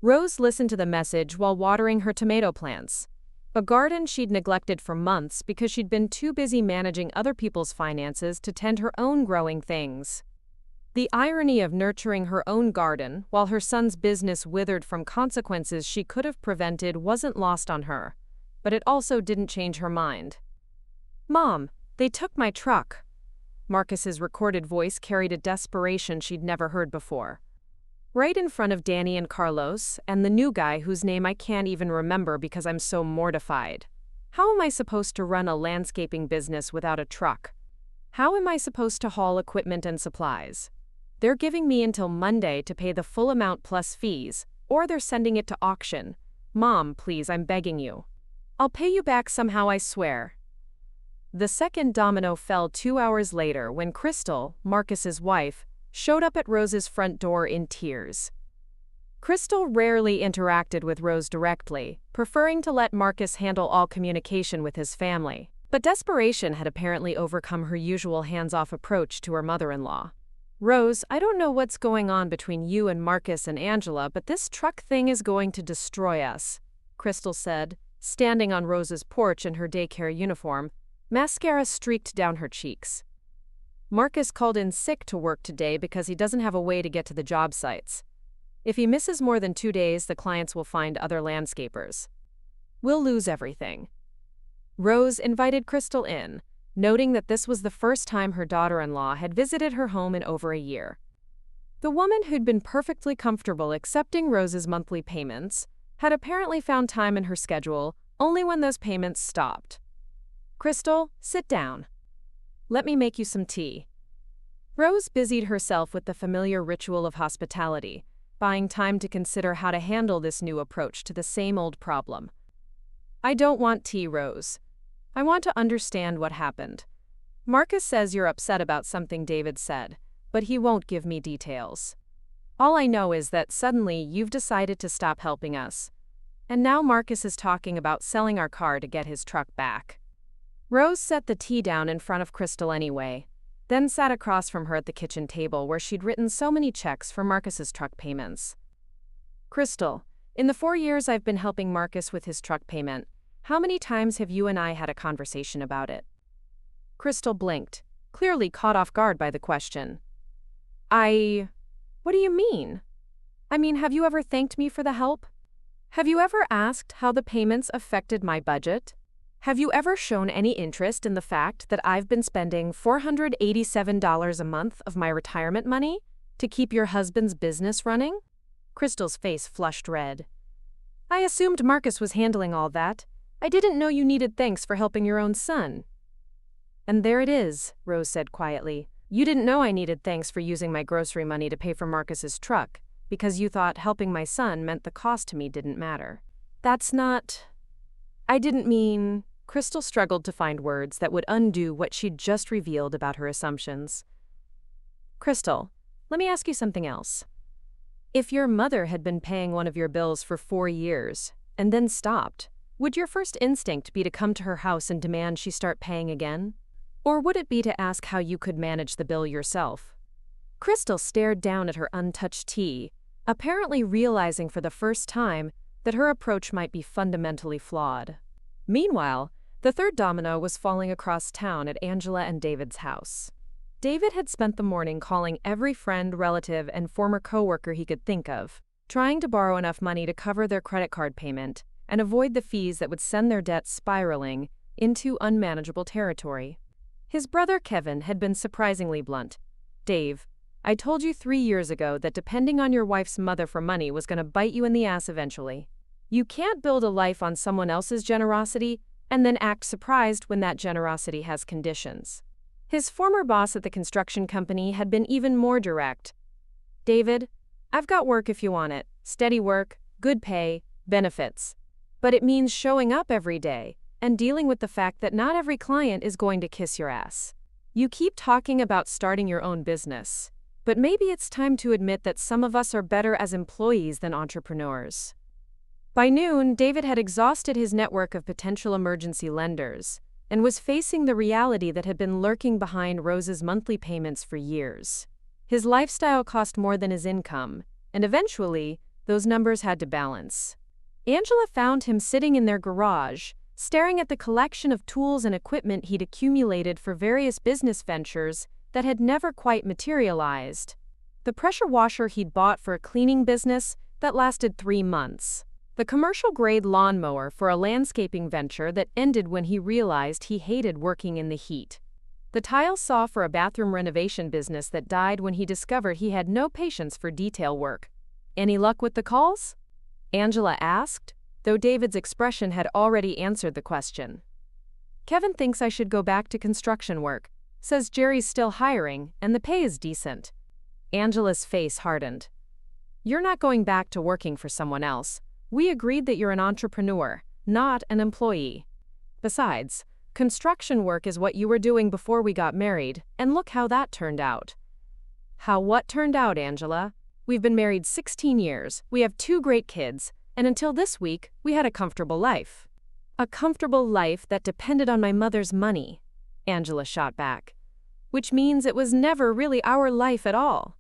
Speaker 1: Rose listened to the message while watering her tomato plants, a garden she'd neglected for months because she'd been too busy managing other people's finances to tend her own growing things. The irony of nurturing her own garden while her son's business withered from consequences she could have prevented wasn't lost on her, but it also didn't change her mind. "Mom, they took my truck." Marcus's recorded voice carried a desperation she'd never heard before. Right in front of Danny and Carlos, and the new guy whose name I can't even remember because I'm so mortified. How am I supposed to run a landscaping business without a truck? How am I supposed to haul equipment and supplies? They're giving me until Monday to pay the full amount plus fees, or they're sending it to auction. Mom, please, I'm begging you. I'll pay you back somehow, I swear. The second domino fell 2 hours later when Crystal, Marcus's wife, showed up at Rose's front door in tears. Crystal rarely interacted with Rose directly, preferring to let Marcus handle all communication with his family. But desperation had apparently overcome her usual hands-off approach to her mother-in-law. "Rose, I don't know what's going on between you and Marcus and Angela, but this truck thing is going to destroy us," Crystal said, standing on Rose's porch in her daycare uniform, mascara streaked down her cheeks. "Marcus called in sick to work today because he doesn't have a way to get to the job sites. If he misses more than 2 days, the clients will find other landscapers. We'll lose everything." Rose invited Crystal in, noting that this was the first time her daughter-in-law had visited her home in over a year. The woman who'd been perfectly comfortable accepting Rose's monthly payments had apparently found time in her schedule only when those payments stopped. "Crystal, sit down. Let me make you some tea." Rose busied herself with the familiar ritual of hospitality, buying time to consider how to handle this new approach to the same old problem. "I don't want tea, Rose. I want to understand what happened. Marcus says you're upset about something David said, but he won't give me details. All I know is that suddenly you've decided to stop helping us. And now Marcus is talking about selling our car to get his truck back." Rose set the tea down in front of Crystal anyway, then sat across from her at the kitchen table where she'd written so many checks for Marcus's truck payments. "Crystal, in the 4 years I've been helping Marcus with his truck payment, how many times have you and I had a conversation about it?" Crystal blinked, clearly caught off guard by the question. What do you mean? I mean, have you ever thanked me for the help? Have you ever asked how the payments affected my budget? Have you ever shown any interest in the fact that I've been spending $487 a month of my retirement money to keep your husband's business running?" Crystal's face flushed red. "I assumed Marcus was handling all that. I didn't know you needed thanks for helping your own son." "And there it is," Rose said quietly. "You didn't know I needed thanks for using my grocery money to pay for Marcus's truck, because you thought helping my son meant the cost to me didn't matter. That's not... I didn't mean..." Crystal struggled to find words that would undo what she'd just revealed about her assumptions. "Crystal, let me ask you something else. If your mother had been paying one of your bills for 4 years, and then stopped, would your first instinct be to come to her house and demand she start paying again? Or would it be to ask how you could manage the bill yourself?" Crystal stared down at her untouched tea, apparently realizing for the first time that her approach might be fundamentally flawed. Meanwhile, the third domino was falling across town at Angela and David's house. David had spent the morning calling every friend, relative, and former coworker he could think of, trying to borrow enough money to cover their credit card payment and avoid the fees that would send their debt spiraling into unmanageable territory. His brother Kevin had been surprisingly blunt. "Dave, I told you 3 years ago that depending on your wife's mother for money was going to bite you in the ass eventually. You can't build a life on someone else's generosity and then act surprised when that generosity has conditions." His former boss at the construction company had been even more direct. "David, I've got work if you want it, steady work, good pay, benefits. But it means showing up every day and dealing with the fact that not every client is going to kiss your ass. You keep talking about starting your own business, but maybe it's time to admit that some of us are better as employees than entrepreneurs." By noon, David had exhausted his network of potential emergency lenders and was facing the reality that had been lurking behind Rose's monthly payments for years. His lifestyle cost more than his income, and eventually, Those numbers had to balance. Angela found him sitting in their garage, staring at the collection of tools and equipment he'd accumulated for various business ventures that had never quite materialized. The pressure washer he'd bought for a cleaning business that lasted 3 months. The commercial-grade lawnmower for a landscaping venture that ended when he realized he hated working in the heat. The tile saw for a bathroom renovation business that died when he discovered he had no patience for detail work. "Any luck with the calls?" Angela asked, though David's expression had already answered the question. "Kevin thinks I should go back to construction work. Says Jerry's still hiring, and the pay is decent." Angela's face hardened. "You're not going back to working for someone else. We agreed that you're an entrepreneur, not an employee. Besides, construction work is what you were doing before we got married, and look how that turned out." "How what turned out, Angela? We've been married 16 years, we have 2 great kids, and until this week, we had a comfortable life." "A comfortable life that depended on my mother's money," Angela shot back. "Which means it was never really our life at all."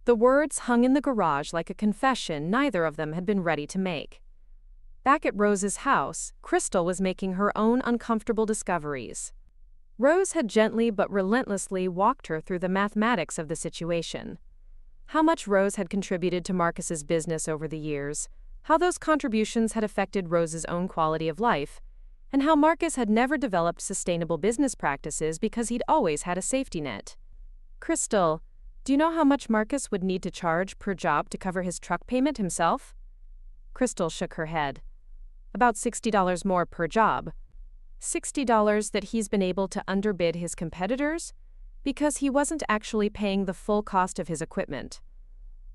Speaker 1: The words hung in the garage like a confession neither of them had been ready to make. Back at Rose's house, Crystal was making her own uncomfortable discoveries. Rose had gently but relentlessly walked her through the mathematics of the situation. How much Rose had contributed to Marcus's business over the years, how those contributions had affected Rose's own quality of life, and how Marcus had never developed sustainable business practices because he'd always had a safety net. "Crystal, do you know how much Marcus would need to charge per job to cover his truck payment himself?" Crystal shook her head. "About $60 more per job." $60 that he's been able to underbid his competitors? Because he wasn't actually paying the full cost of his equipment.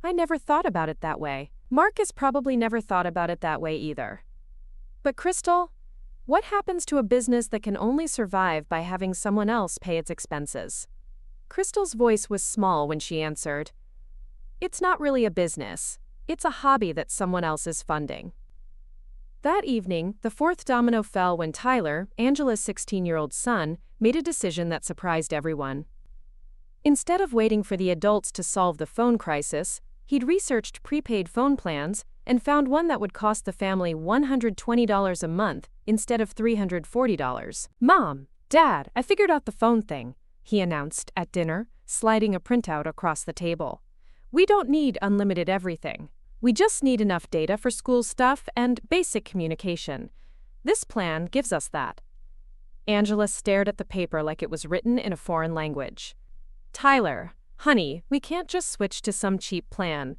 Speaker 1: "I never thought about it that way." Marcus probably never thought about it that way either. "But Crystal, what happens to a business that can only survive by having someone else pay its expenses?" Crystal's voice was small when she answered, "It's not really a business. It's a hobby that someone else is funding." That evening, the 4th domino fell when Tyler, Angela's 16-year-old son, made a decision that surprised everyone. Instead of waiting for the adults to solve the phone crisis, he'd researched prepaid phone plans and found one that would cost the family $120 a month instead of $340. "Mom, Dad, I figured out the phone thing," he announced at dinner, sliding a printout across the table. "We don't need unlimited everything. We just need enough data for school stuff and basic communication. This plan gives us that." Angela stared at the paper like it was written in a foreign language. "Tyler, honey, we can't just switch to some cheap plan.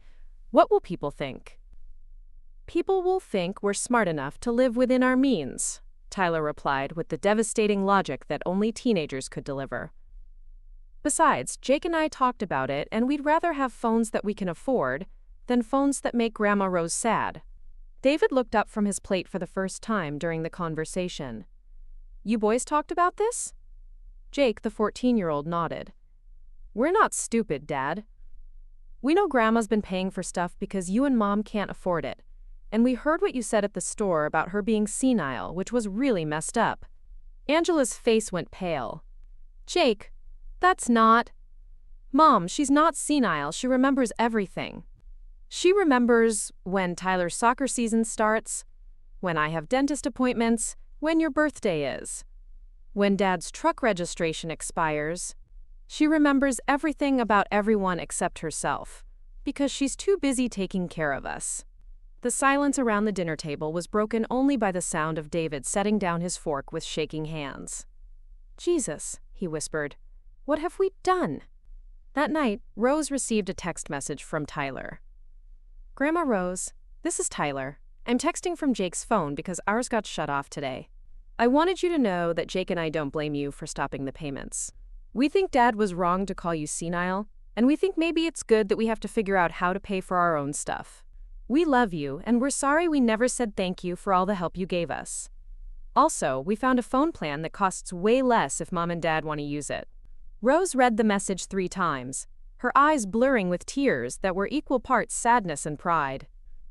Speaker 1: What will people think?" "People will think we're smart enough to live within our means," Tyler replied with the devastating logic that only teenagers could deliver. "Besides, Jake and I talked about it, and we'd rather have phones that we can afford than phones that make Grandma Rose sad." David looked up from his plate for the first time during the conversation. "You boys talked about this?" Jake, the 14-year-old, nodded. "We're not stupid, Dad. We know Grandma's been paying for stuff because you and Mom can't afford it. And we heard what you said at the store about her being senile, which was really messed up." Angela's face went pale. "Jake, that's not—" "Mom, she's not senile. She remembers everything. She remembers when Tyler's soccer season starts, when I have dentist appointments, when your birthday is, when Dad's truck registration expires. She remembers everything about everyone except herself, because she's too busy taking care of us." The silence around the dinner table was broken only by the sound of David setting down his fork with shaking hands. "Jesus," he whispered, "what have we done?" That night, Rose received a text message from Tyler. "Grandma Rose, this is Tyler. I'm texting from Jake's phone because ours got shut off today. I wanted you to know that Jake and I don't blame you for stopping the payments. We think Dad was wrong to call you senile, and we think maybe it's good that we have to figure out how to pay for our own stuff. We love you, and we're sorry we never said thank you for all the help you gave us. Also, we found a phone plan that costs way less if Mom and Dad want to use it." Rose read the message 3 times, her eyes blurring with tears that were equal parts sadness and pride.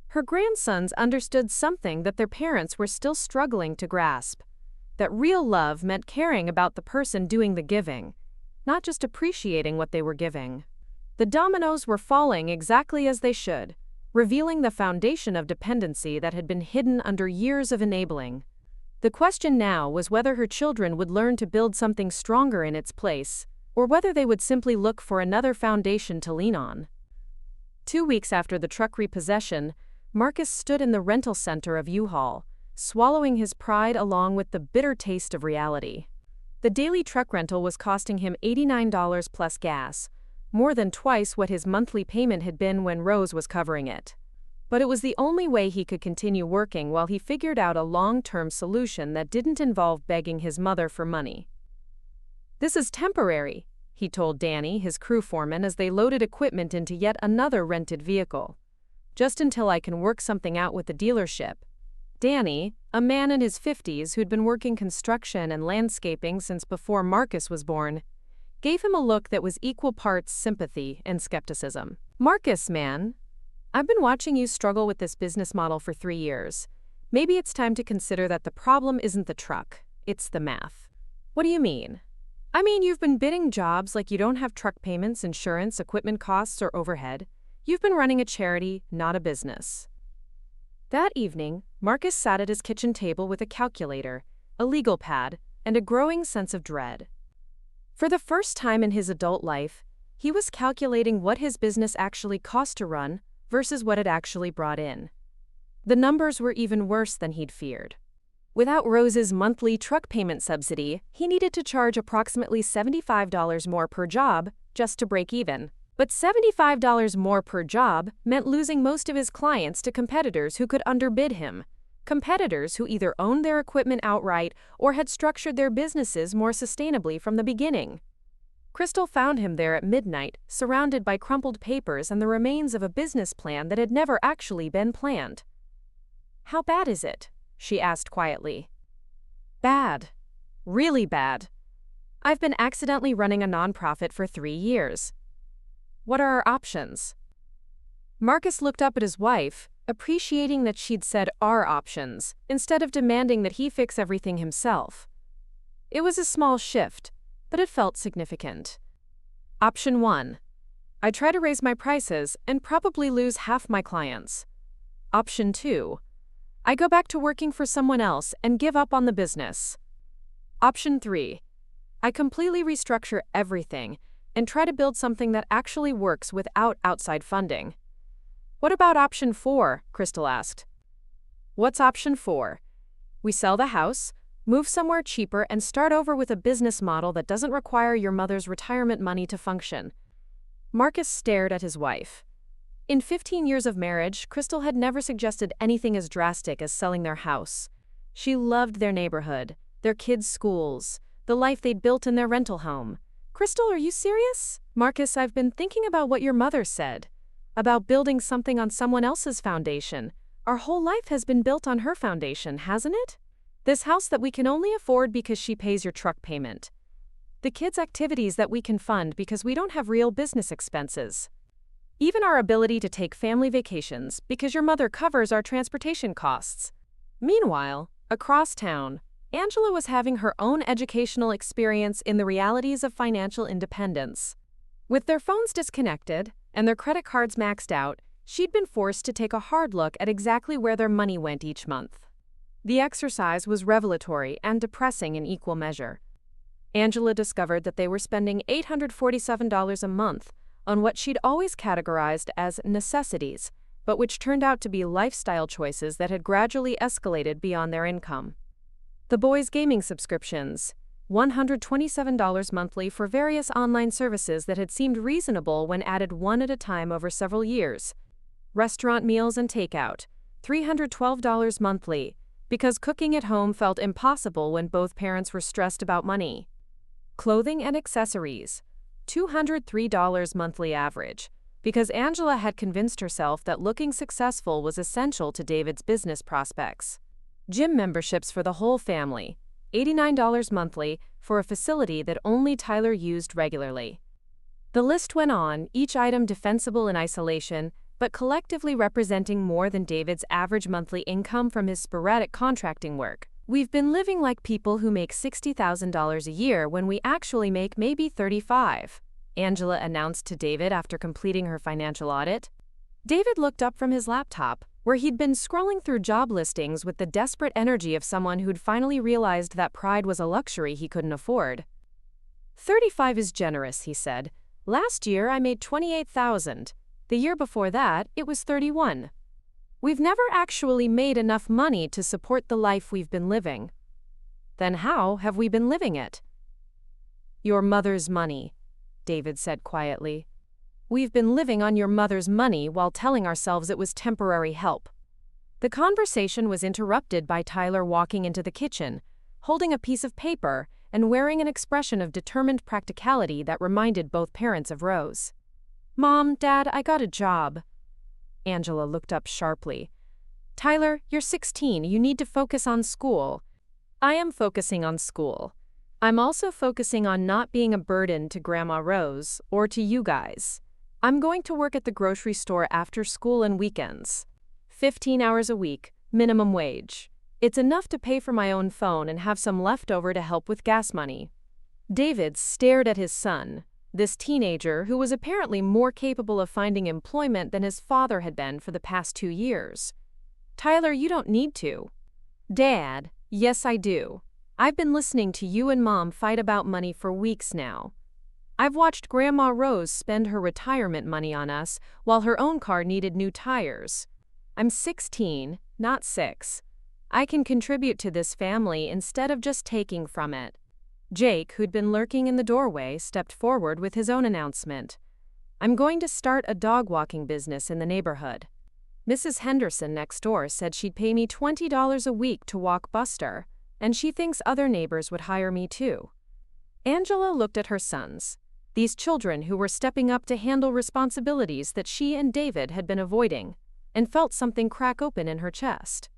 Speaker 1: Her grandsons understood something that their parents were still struggling to grasp, that real love meant caring about the person doing the giving, not just appreciating what they were giving. The dominoes were falling exactly as they should. revealing the foundation of dependency that had been hidden under years of enabling. The question now was whether her children would learn to build something stronger in its place, or whether they would simply look for another foundation to lean on. 2 weeks after the truck repossession, Marcus stood in the rental center of U-Haul, swallowing his pride along with the bitter taste of reality. The daily truck rental was costing him $89 plus gas, more than twice what his monthly payment had been when Rose was covering it. But it was the only way he could continue working while he figured out a long-term solution that didn't involve begging his mother for money. "This is temporary," he told Danny, his crew foreman, as they loaded equipment into yet another rented vehicle. "Just until I can work something out with the dealership." Danny, a man in his 50s who'd been working construction and landscaping since before Marcus was born, gave him a look that was equal parts sympathy and skepticism. "Marcus, man, I've been watching you struggle with this business model for 3 years. Maybe it's time to consider that the problem isn't the truck, it's the math." "What do you mean?" "I mean, you've been bidding jobs like you don't have truck payments, insurance, equipment costs, or overhead. You've been running a charity, not a business." That evening, Marcus sat at his kitchen table with a calculator, a legal pad, and a growing sense of dread. For the first time in his adult life, he was calculating what his business actually cost to run versus what it actually brought in. The numbers were even worse than he'd feared. Without Rose's monthly truck payment subsidy, he needed to charge approximately $75 more per job just to break even. But $75 more per job meant losing most of his clients to competitors who could underbid him. Competitors who either owned their equipment outright or had structured their businesses more sustainably from the beginning. Crystal found him there at midnight, surrounded by crumpled papers and the remains of a business plan that had never actually been planned. "How bad is it?" she asked quietly. "Bad. Really bad. I've been accidentally running a nonprofit for 3 years. What are our options?" Marcus looked up at his wife, appreciating that she'd said "our options," instead of demanding that he fix everything himself. It was a small shift, but it felt significant. Option 1. I try to raise my prices and probably lose half my clients. Option 2. I go back to working for someone else and give up on the business. Option 3. I completely restructure everything and try to build something that actually works without outside funding. "What about option 4? Crystal asked. "What's option 4? We sell the house, move somewhere cheaper, and start over with a business model that doesn't require your mother's retirement money to function." Marcus stared at his wife. In 15 years of marriage, Crystal had never suggested anything as drastic as selling their house. She loved their neighborhood, their kids' schools, the life they'd built in their rental home. "Crystal, are you serious?" "Marcus, I've been thinking about what your mother said, about building something on someone else's foundation. Our whole life has been built on her foundation, hasn't it? This house that we can only afford because she pays your truck payment. The kids' activities that we can fund because we don't have real business expenses. Even our ability to take family vacations because your mother covers our transportation costs." Meanwhile, across town, Angela was having her own educational experience in the realities of financial independence. With their phones disconnected and their credit cards maxed out, she'd been forced to take a hard look at exactly where their money went each month. The exercise was revelatory and depressing in equal measure. Angela discovered that they were spending $847 a month on what she'd always categorized as necessities, but which turned out to be lifestyle choices that had gradually escalated beyond their income. The boys' gaming subscriptions, $127 monthly for various online services that had seemed reasonable when added one at a time over several years. Restaurant meals and takeout, $312 monthly, because cooking at home felt impossible when both parents were stressed about money. Clothing and accessories, $203 monthly average, because Angela had convinced herself that looking successful was essential to David's business prospects. Gym memberships for the whole family, $89 monthly for a facility that only Tyler used regularly. The list went on, each item defensible in isolation, but collectively representing more than David's average monthly income from his sporadic contracting work. "We've been living like people who make $60,000 a year when we actually make maybe $35,000, Angela announced to David after completing her financial audit. David looked up from his laptop, where he'd been scrolling through job listings with the desperate energy of someone who'd finally realized that pride was a luxury he couldn't afford. 35 is generous, he said. Last year I made 28,000. The year before that, it was 31. We've never actually made enough money to support the life we've been living. Then how have we been living it? Your mother's money, David said quietly. We've been living on your mother's money while telling ourselves it was temporary help. The conversation was interrupted by Tyler walking into the kitchen, holding a piece of paper and wearing an expression of determined practicality that reminded both parents of Rose. Mom, Dad, I got a job. Angela looked up sharply. Tyler, you're 16. You need to focus on school. I am focusing on school. I'm also focusing on not being a burden to Grandma Rose or to you guys. I'm going to work at the grocery store after school and weekends. 15 hours a week, minimum wage. It's enough to pay for my own phone and have some left over to help with gas money. David stared at his son, this teenager who was apparently more capable of finding employment than his father had been for the past 2 years. Tyler, you don't need to. Dad, yes I do. I've been listening to you and Mom fight about money for weeks now. I've watched Grandma Rose spend her retirement money on us while her own car needed new tires. I'm 16, not 6. I can contribute to this family instead of just taking from it. Jake, who'd been lurking in the doorway, stepped forward with his own announcement. I'm going to start a dog walking business in the neighborhood. Mrs. Henderson next door said she'd pay me $20 a week to walk Buster, and she thinks other neighbors would hire me too. Angela looked at her sons, these children who were stepping up to handle responsibilities that she and David had been avoiding, and felt something crack open in her chest.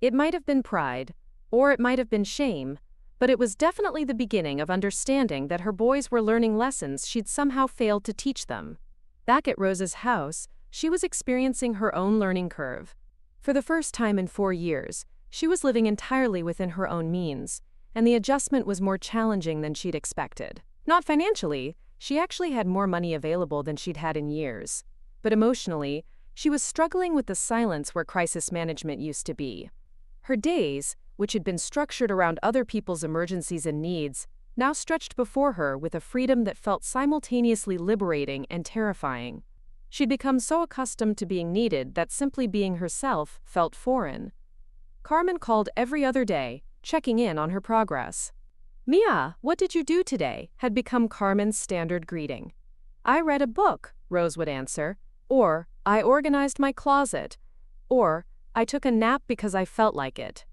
Speaker 1: It might have been pride, or it might have been shame, but it was definitely the beginning of understanding that her boys were learning lessons she'd somehow failed to teach them. Back at Rose's house, she was experiencing her own learning curve. For the first time in 4 years, she was living entirely within her own means, and the adjustment was more challenging than she'd expected. Not financially, she actually had more money available than she'd had in years. But emotionally, she was struggling with the silence where crisis management used to be. Her days, which had been structured around other people's emergencies and needs, now stretched before her with a freedom that felt simultaneously liberating and terrifying. She'd become so accustomed to being needed that simply being herself felt foreign. Carmen called every other day, checking in on her progress. Mia, what did you do today? Had become Carmen's standard greeting. I read a book, Rose would answer, or I organized my closet, or I took a nap because I felt like it.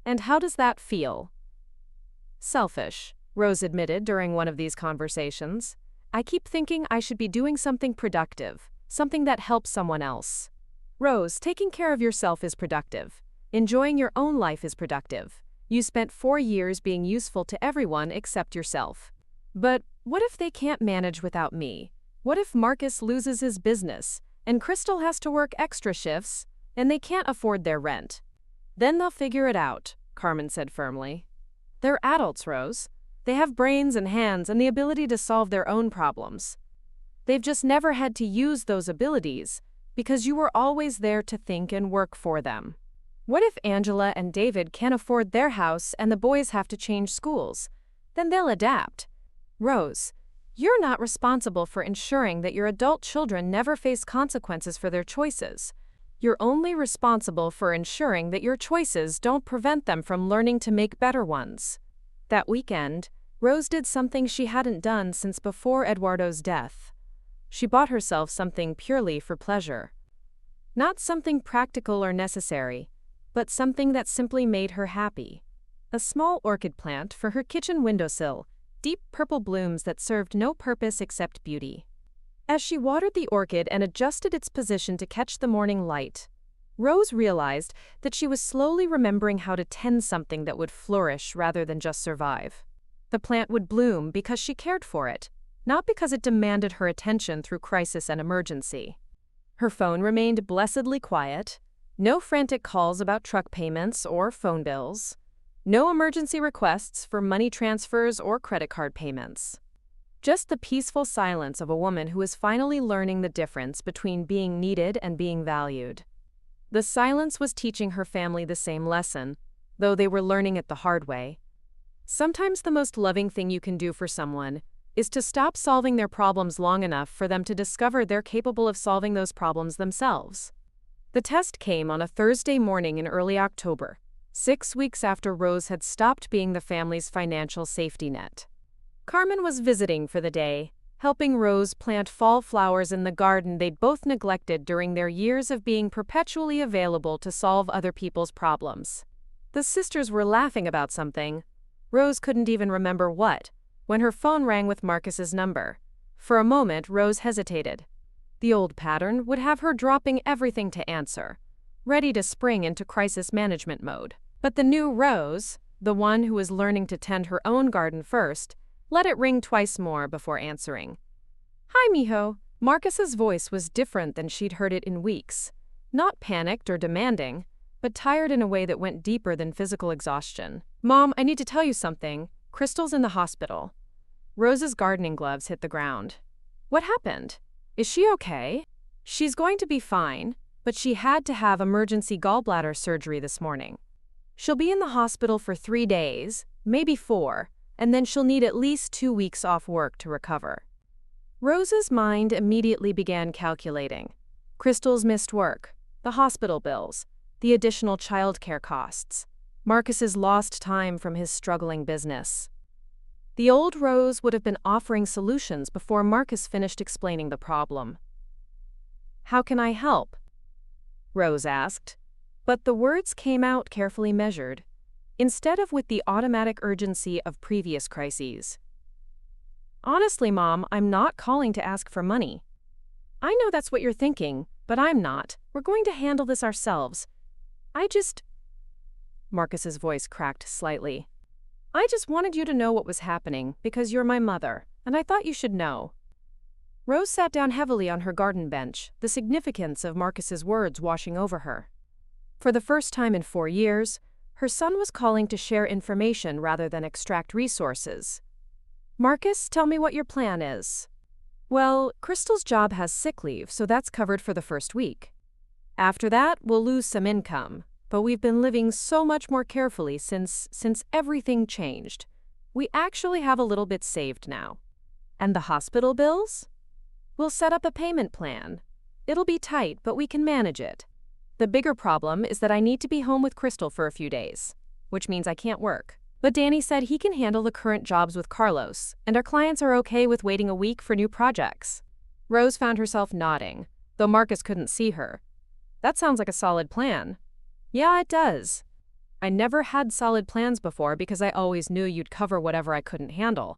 Speaker 1: And how does that feel? Selfish, Rose admitted during one of these conversations. I keep thinking I should be doing something productive, something that helps someone else. Rose, taking care of yourself is productive. Enjoying your own life is productive. You spent 4 years being useful to everyone except yourself. But what if they can't manage without me? What if Marcus loses his business, and Crystal has to work extra shifts, and they can't afford their rent? Then they'll figure it out, Carmen said firmly. They're adults, Rose. They have brains and hands and the ability to solve their own problems. They've just never had to use those abilities because you were always there to think and work for them. What if Angela and David can't afford their house and the boys have to change schools? Then they'll adapt. Rose, you're not responsible for ensuring that your adult children never face consequences for their choices. You're only responsible for ensuring that your choices don't prevent them from learning to make better ones. That weekend, Rose did something she hadn't done since before Eduardo's death. She bought herself something purely for pleasure. Not something practical or necessary, but something that simply made her happy. A small orchid plant for her kitchen windowsill, deep purple blooms that served no purpose except beauty. As she watered the orchid and adjusted its position to catch the morning light, Rose realized that she was slowly remembering how to tend something that would flourish rather than just survive. The plant would bloom because she cared for it, not because it demanded her attention through crisis and emergency. Her phone remained blessedly quiet. No frantic calls about truck payments or phone bills. No emergency requests for money transfers or credit card payments. Just the peaceful silence of a woman who is finally learning the difference between being needed and being valued. The silence was teaching her family the same lesson, though they were learning it the hard way. Sometimes the most loving thing you can do for someone is to stop solving their problems long enough for them to discover they're capable of solving those problems themselves. The test came on a Thursday morning in early October, 6 weeks after Rose had stopped being the family's financial safety net. Carmen was visiting for the day, helping Rose plant fall flowers in the garden they'd both neglected during their years of being perpetually available to solve other people's problems. The sisters were laughing about something. Rose couldn't even remember what, when her phone rang with Marcus's number. For a moment, Rose hesitated. The old pattern would have her dropping everything to answer, ready to spring into crisis management mode. But the new Rose, the one who was learning to tend her own garden first, let it ring twice more before answering. "Hi, mijo." Marcus's voice was different than she'd heard it in weeks. Not panicked or demanding, but tired in a way that went deeper than physical exhaustion. "Mom, I need to tell you something. Crystal's in the hospital." Rose's gardening gloves hit the ground. "What happened? Is she okay?" "She's going to be fine, but she had to have emergency gallbladder surgery this morning. She'll be in the hospital for 3 days, maybe 4, and then she'll need at least 2 weeks off work to recover." Rose's mind immediately began calculating. Crystal's missed work, the hospital bills, the additional childcare costs, Marcus's lost time from his struggling business. The old Rose would have been offering solutions before Marcus finished explaining the problem. "How can I help?" Rose asked, but the words came out carefully measured, instead of with the automatic urgency of previous crises. "Honestly, Mom, I'm not calling to ask for money. I know that's what you're thinking, but I'm not. We're going to handle this ourselves. Marcus's voice cracked slightly. "I just wanted you to know what was happening because you're my mother, and I thought you should know." Rose sat down heavily on her garden bench, the significance of Marcus's words washing over her. For the first time in 4 years, her son was calling to share information rather than extract resources. "Marcus, tell me what your plan is." "Well, Crystal's job has sick leave, so that's covered for the first week. After that, we'll lose some income, but we've been living so much more carefully since everything changed. We actually have a little bit saved now." "And the hospital bills?" "We'll set up a payment plan. It'll be tight, but we can manage it. The bigger problem is that I need to be home with Crystal for a few days, which means I can't work. But Danny said he can handle the current jobs with Carlos, and our clients are okay with waiting a week for new projects." Rose found herself nodding, though Marcus couldn't see her. "That sounds like a solid plan." "Yeah, it does. I never had solid plans before because I always knew you'd cover whatever I couldn't handle.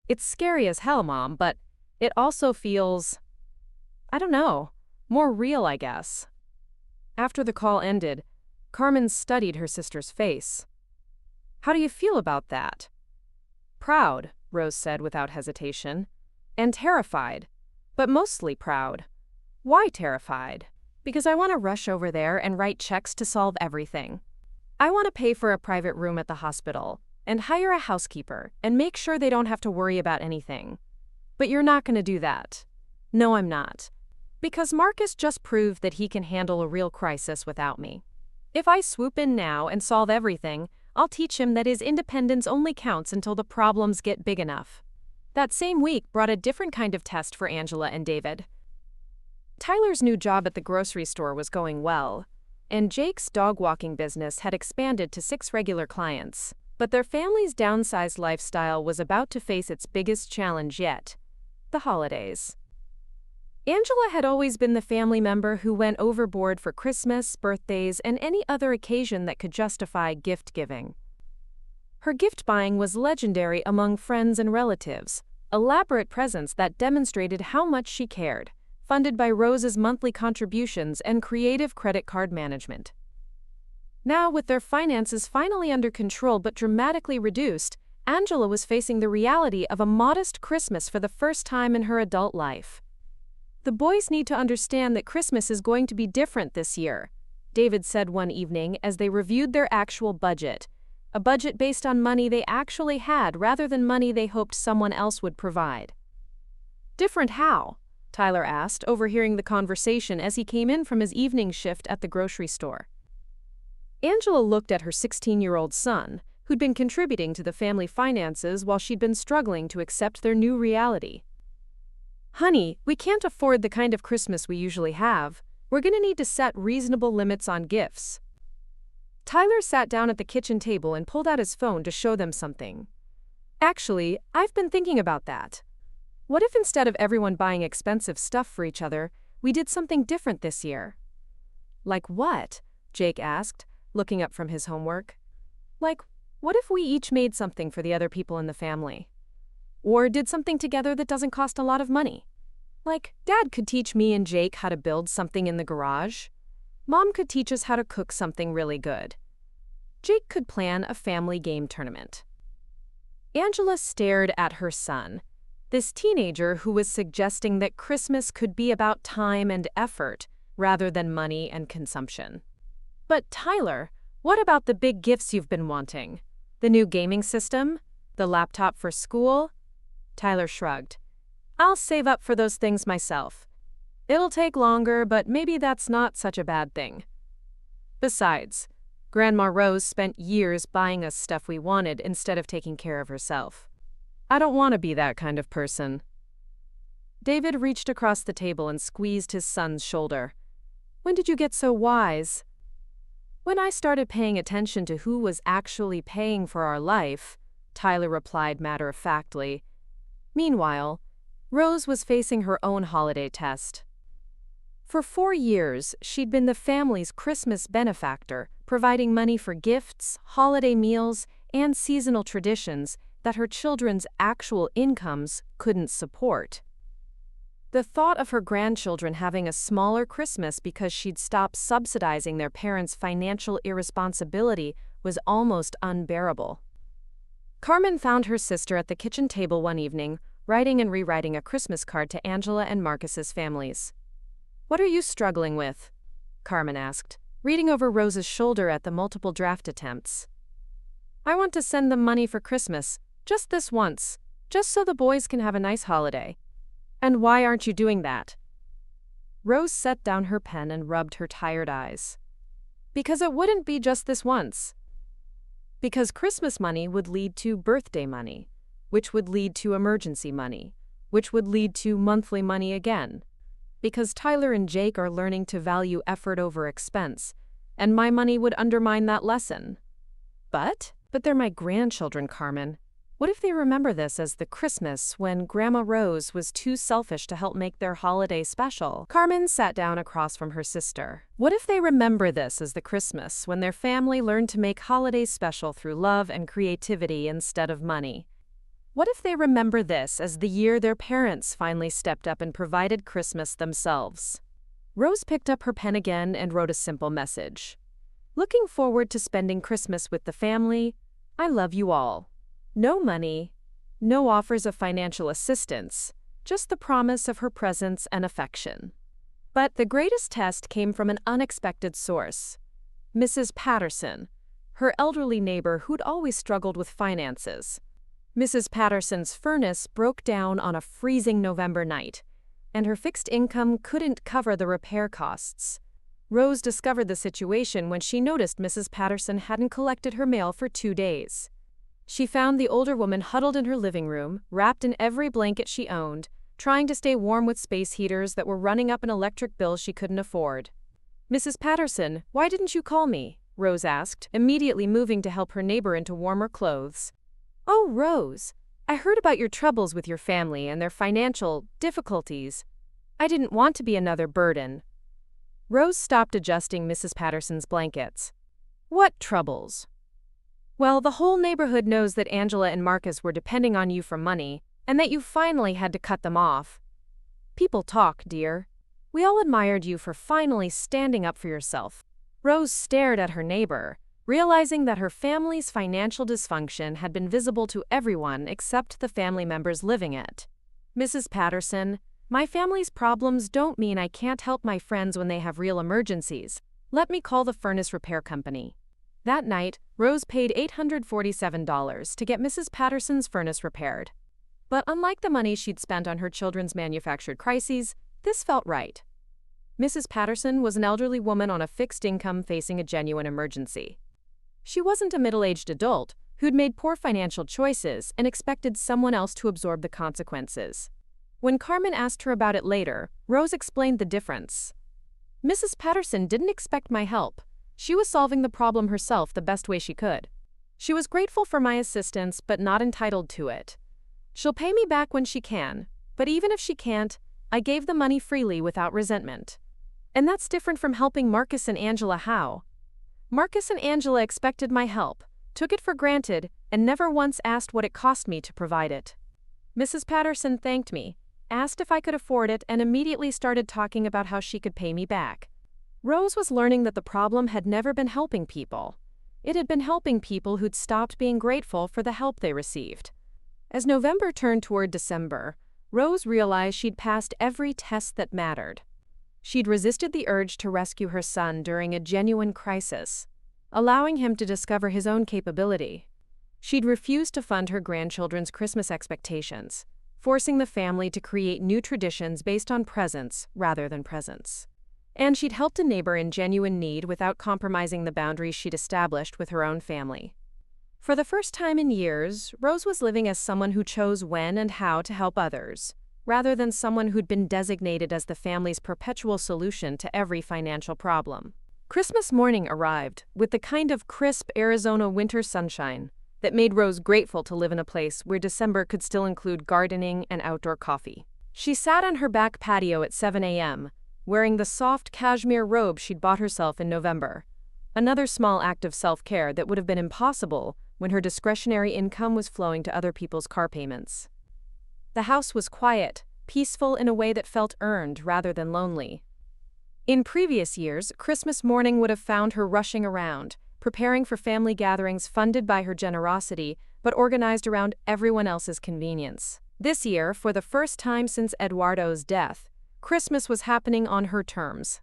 Speaker 1: It's scary as hell, Mom, but it also feels, I don't know, more real, I guess." After the call ended, Carmen studied her sister's face. "How do you feel about that?" "Proud," Rose said without hesitation, "and terrified, but mostly proud." "Why terrified?" "Because I want to rush over there and write checks to solve everything. I want to pay for a private room at the hospital, and hire a housekeeper, and make sure they don't have to worry about anything. But you're not going to do that." "No, I'm not. Because Marcus just proved that he can handle a real crisis without me. If I swoop in now and solve everything, I'll teach him that his independence only counts until the problems get big enough." That same week brought a different kind of test for Angela and David. Tyler's new job at the grocery store was going well, and Jake's dog-walking business had expanded to 6 regular clients. But their family's downsized lifestyle was about to face its biggest challenge yet: the holidays. Angela had always been the family member who went overboard for Christmas, birthdays, and any other occasion that could justify gift-giving. Her gift buying was legendary among friends and relatives, elaborate presents that demonstrated how much she cared, funded by Rose's monthly contributions and creative credit card management. Now, with their finances finally under control but dramatically reduced, Angela was facing the reality of a modest Christmas for the first time in her adult life. "The boys need to understand that Christmas is going to be different this year," David said one evening as they reviewed their actual budget, A budget based on money they actually had rather than money they hoped someone else would provide. Different how? Tyler asked, overhearing the conversation as he came in from his evening shift at the grocery store. Angela looked at her 16-year-old son, who'd been contributing to the family finances while she'd been struggling to accept their new reality. Honey, we can't afford the kind of Christmas we usually have. We're going to need to set reasonable limits on gifts. Tyler sat down at the kitchen table and pulled out his phone to show them something. Actually, I've been thinking about that. What if instead of everyone buying expensive stuff for each other, we did something different this year? Like what? Jake asked, looking up from his homework. Like, what if we each made something for the other people in the family? Or did something together that doesn't cost a lot of money? Like, Dad could teach me and Jake how to build something in the garage. Mom could teach us how to cook something really good. Jake could plan a family game tournament. Angela stared at her son, this teenager who was suggesting that Christmas could be about time and effort rather than money and consumption. But Tyler, what about the big gifts you've been wanting? The new gaming system? The laptop for school? Tyler shrugged. I'll save up for those things myself. It'll take longer, but maybe that's not such a bad thing. Besides, Grandma Rose spent years buying us stuff we wanted instead of taking care of herself. I don't want to be that kind of person. David reached across the table and squeezed his son's shoulder. When did you get so wise? When I started paying attention to who was actually paying for our life, Tyler replied matter-of-factly. Meanwhile, Rose was facing her own holiday test. For 4 years, she'd been the family's Christmas benefactor, providing money for gifts, holiday meals, and seasonal traditions that her children's actual incomes couldn't support. The thought of her grandchildren having a smaller Christmas because she'd stopped subsidizing their parents' financial irresponsibility was almost unbearable. Carmen found her sister at the kitchen table one evening, writing and rewriting a Christmas card to Angela and Marcus's families. What are you struggling with? Carmen asked, reading over Rose's shoulder at the multiple draft attempts. I want to send them money for Christmas, just this once, just so the boys can have a nice holiday. And why aren't you doing that? Rose set down her pen and rubbed her tired eyes. Because it wouldn't be just this once. Because Christmas money would lead to birthday money, which would lead to emergency money, which would lead to monthly money again. Because Tyler and Jake are learning to value effort over expense, and my money would undermine that lesson. But they're my grandchildren, Carmen. What if they remember this as the Christmas when Grandma Rose was too selfish to help make their holiday special? Carmen sat down across from her sister. What if they remember this as the Christmas when their family learned to make holidays special through love and creativity instead of money? What if they remember this as the year their parents finally stepped up and provided Christmas themselves? Rose picked up her pen again and wrote a simple message. Looking forward to spending Christmas with the family. I love you all. No money, no offers of financial assistance, just the promise of her presence and affection. But the greatest test came from an unexpected source. Mrs. Patterson, her elderly neighbor who'd always struggled with finances. Mrs. Patterson's furnace broke down on a freezing November night, and her fixed income couldn't cover the repair costs. Rose discovered the situation when she noticed Mrs. Patterson hadn't collected her mail for 2 days. She found the older woman huddled in her living room, wrapped in every blanket she owned, trying to stay warm with space heaters that were running up an electric bill she couldn't afford. Mrs. Patterson, why didn't you call me? Rose asked, immediately moving to help her neighbor into warmer clothes. Oh, Rose, I heard about your troubles with your family and their financial difficulties. I didn't want to be another burden. Rose stopped adjusting Mrs. Patterson's blankets. What troubles? Well, the whole neighborhood knows that Angela and Marcus were depending on you for money, and that you finally had to cut them off. People talk, dear. We all admired you for finally standing up for yourself. Rose stared at her neighbor, realizing that her family's financial dysfunction had been visible to everyone except the family members living it. Mrs. Patterson, my family's problems don't mean I can't help my friends when they have real emergencies. Let me call the furnace repair company. That night, Rose paid $847 to get Mrs. Patterson's furnace repaired. But unlike the money she'd spent on her children's manufactured crises, this felt right. Mrs. Patterson was an elderly woman on a fixed income facing a genuine emergency. She wasn't a middle-aged adult who'd made poor financial choices and expected someone else to absorb the consequences. When Carmen asked her about it later, Rose explained the difference. Mrs. Patterson didn't expect my help. She was solving the problem herself the best way she could. She was grateful for my assistance, but not entitled to it. She'll pay me back when she can, but even if she can't, I gave the money freely without resentment. And that's different from helping Marcus and Angela Howe. Marcus and Angela expected my help, took it for granted, and never once asked what it cost me to provide it. Mrs. Patterson thanked me, asked if I could afford it, and immediately started talking about how she could pay me back. Rose was learning that the problem had never been helping people. It had been helping people who'd stopped being grateful for the help they received. As November turned toward December, Rose realized she'd passed every test that mattered. She'd resisted the urge to rescue her son during a genuine crisis, allowing him to discover his own capability. She'd refused to fund her grandchildren's Christmas expectations, forcing the family to create new traditions based on presents rather than presents. And she'd helped a neighbor in genuine need without compromising the boundaries she'd established with her own family. For the first time in years, Rose was living as someone who chose when and how to help others, rather than someone who'd been designated as the family's perpetual solution to every financial problem. Christmas morning arrived with the kind of crisp Arizona winter sunshine that made Rose grateful to live in a place where December could still include gardening and outdoor coffee. She sat on her back patio at 7 a.m., wearing the soft cashmere robe she'd bought herself in November, another small act of self-care that would have been impossible when her discretionary income was flowing to other people's car payments. The house was quiet, peaceful in a way that felt earned rather than lonely. In previous years, Christmas morning would have found her rushing around, preparing for family gatherings funded by her generosity, but organized around everyone else's convenience. This year, for the first time since Eduardo's death, Christmas was happening on her terms.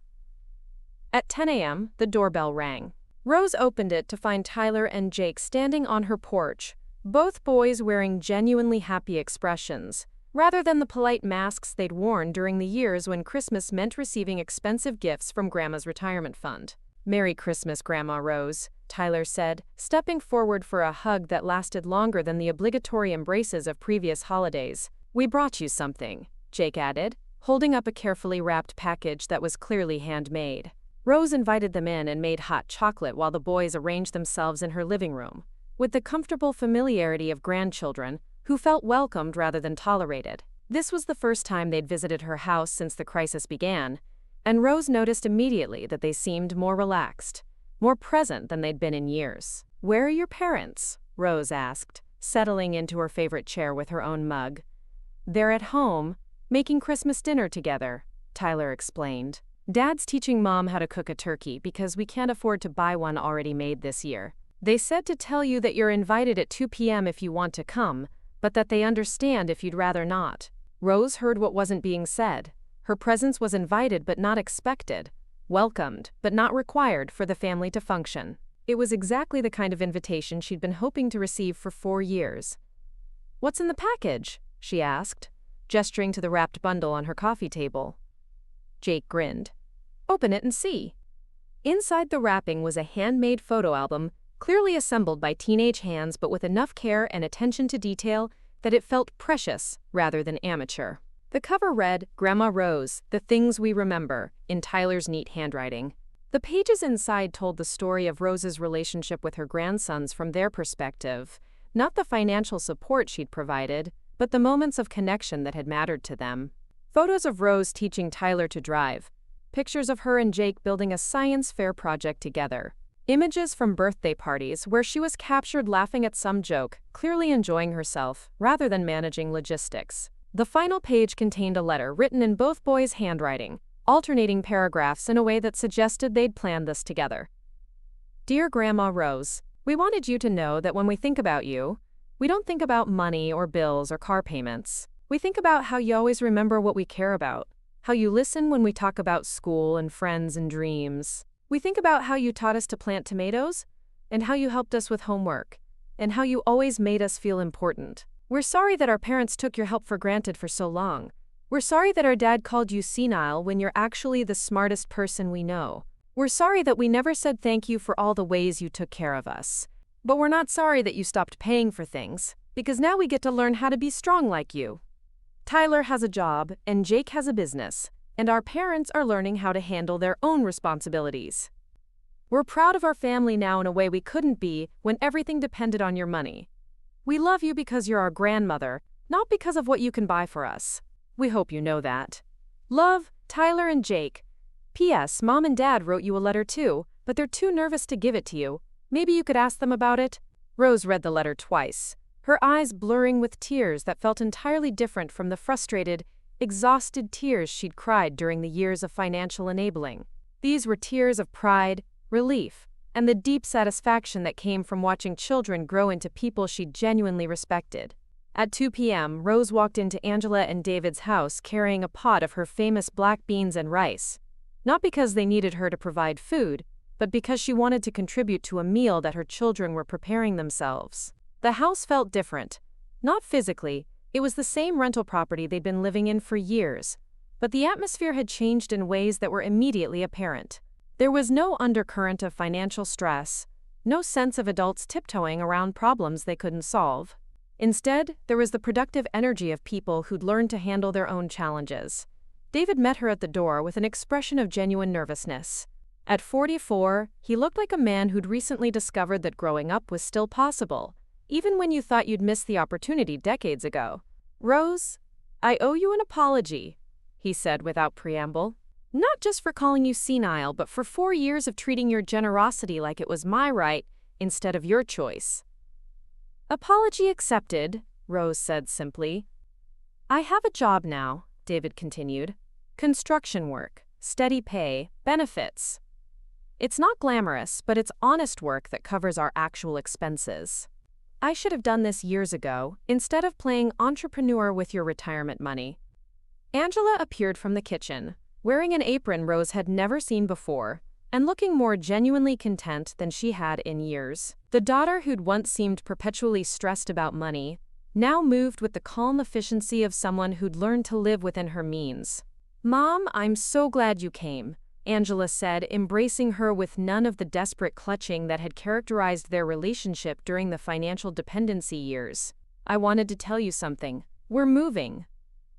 Speaker 1: At 10 a.m., the doorbell rang. Rose opened it to find Tyler and Jake standing on her porch, both boys wearing genuinely happy expressions, rather than the polite masks they'd worn during the years when Christmas meant receiving expensive gifts from Grandma's retirement fund. "Merry Christmas, Grandma Rose," Tyler said, stepping forward for a hug that lasted longer than the obligatory embraces of previous holidays. "We brought you something," Jake added, holding up a carefully wrapped package that was clearly handmade. Rose invited them in and made hot chocolate while the boys arranged themselves in her living room, with the comfortable familiarity of grandchildren who felt welcomed rather than tolerated. This was the first time they'd visited her house since the crisis began, and Rose noticed immediately that they seemed more relaxed, more present than they'd been in years. "Where are your parents?" Rose asked, settling into her favorite chair with her own mug. "They're at home, making Christmas dinner together," Tyler explained. "Dad's teaching Mom how to cook a turkey because we can't afford to buy one already made this year. They said to tell you that you're invited at 2 p.m. if you want to come, but that they understand if you'd rather not." Rose heard what wasn't being said. Her presence was invited but not expected, welcomed but not required for the family to function. It was exactly the kind of invitation she'd been hoping to receive for 4 years. "What's in the package?" she asked, gesturing to the wrapped bundle on her coffee table. Jake grinned. "Open it and see." Inside the wrapping was a handmade photo album, clearly assembled by teenage hands but with enough care and attention to detail that it felt precious rather than amateur. The cover read, "Grandma Rose, The Things We Remember," in Tyler's neat handwriting. The pages inside told the story of Rose's relationship with her grandsons from their perspective, not the financial support she'd provided, but the moments of connection that had mattered to them. Photos of Rose teaching Tyler to drive, pictures of her and Jake building a science fair project together, images from birthday parties where she was captured laughing at some joke, clearly enjoying herself, rather than managing logistics. The final page contained a letter written in both boys' handwriting, alternating paragraphs in a way that suggested they'd planned this together. "Dear Grandma Rose, we wanted you to know that when we think about you, we don't think about money or bills or car payments. We think about how you always remember what we care about, how you listen when we talk about school and friends and dreams. We think about how you taught us to plant tomatoes, and how you helped us with homework, and how you always made us feel important. We're sorry that our parents took your help for granted for so long. We're sorry that our dad called you senile when you're actually the smartest person we know. We're sorry that we never said thank you for all the ways you took care of us. But we're not sorry that you stopped paying for things, because now we get to learn how to be strong like you. Tyler has a job, and Jake has a business, and our parents are learning how to handle their own responsibilities. We're proud of our family now in a way we couldn't be when everything depended on your money. We love you because you're our grandmother, not because of what you can buy for us. We hope you know that. Love, Tyler and Jake. P.S. Mom and Dad wrote you a letter too, but they're too nervous to give it to you. Maybe you could ask them about it? Rose read the letter twice, her eyes blurring with tears that felt entirely different from the frustrated, exhausted tears she'd cried during the years of financial enabling. These were tears of pride, relief, and the deep satisfaction that came from watching children grow into people she genuinely respected. At 2 p.m., Rose walked into Angela and David's house carrying a pot of her famous black beans and rice. Not because they needed her to provide food, but because she wanted to contribute to a meal that her children were preparing themselves. The house felt different. Not physically, it was the same rental property they'd been living in for years, but the atmosphere had changed in ways that were immediately apparent. There was no undercurrent of financial stress, no sense of adults tiptoeing around problems they couldn't solve. Instead, there was the productive energy of people who'd learned to handle their own challenges. David met her at the door with an expression of genuine nervousness. At 44, he looked like a man who'd recently discovered that growing up was still possible, even when you thought you'd missed the opportunity decades ago. "Rose, I owe you an apology," he said without preamble. "Not just for calling you senile, but for 4 years of treating your generosity like it was my right instead of your choice." "Apology accepted," Rose said simply. "I have a job now," David continued. "Construction work, steady pay, benefits. It's not glamorous, but it's honest work that covers our actual expenses. I should have done this years ago, instead of playing entrepreneur with your retirement money." Angela appeared from the kitchen, wearing an apron Rose had never seen before, and looking more genuinely content than she had in years. The daughter who'd once seemed perpetually stressed about money, now moved with the calm efficiency of someone who'd learned to live within her means. "Mom, I'm so glad you came," Angela said, embracing her with none of the desperate clutching that had characterized their relationship during the financial dependency years. "I wanted to tell you something. We're moving."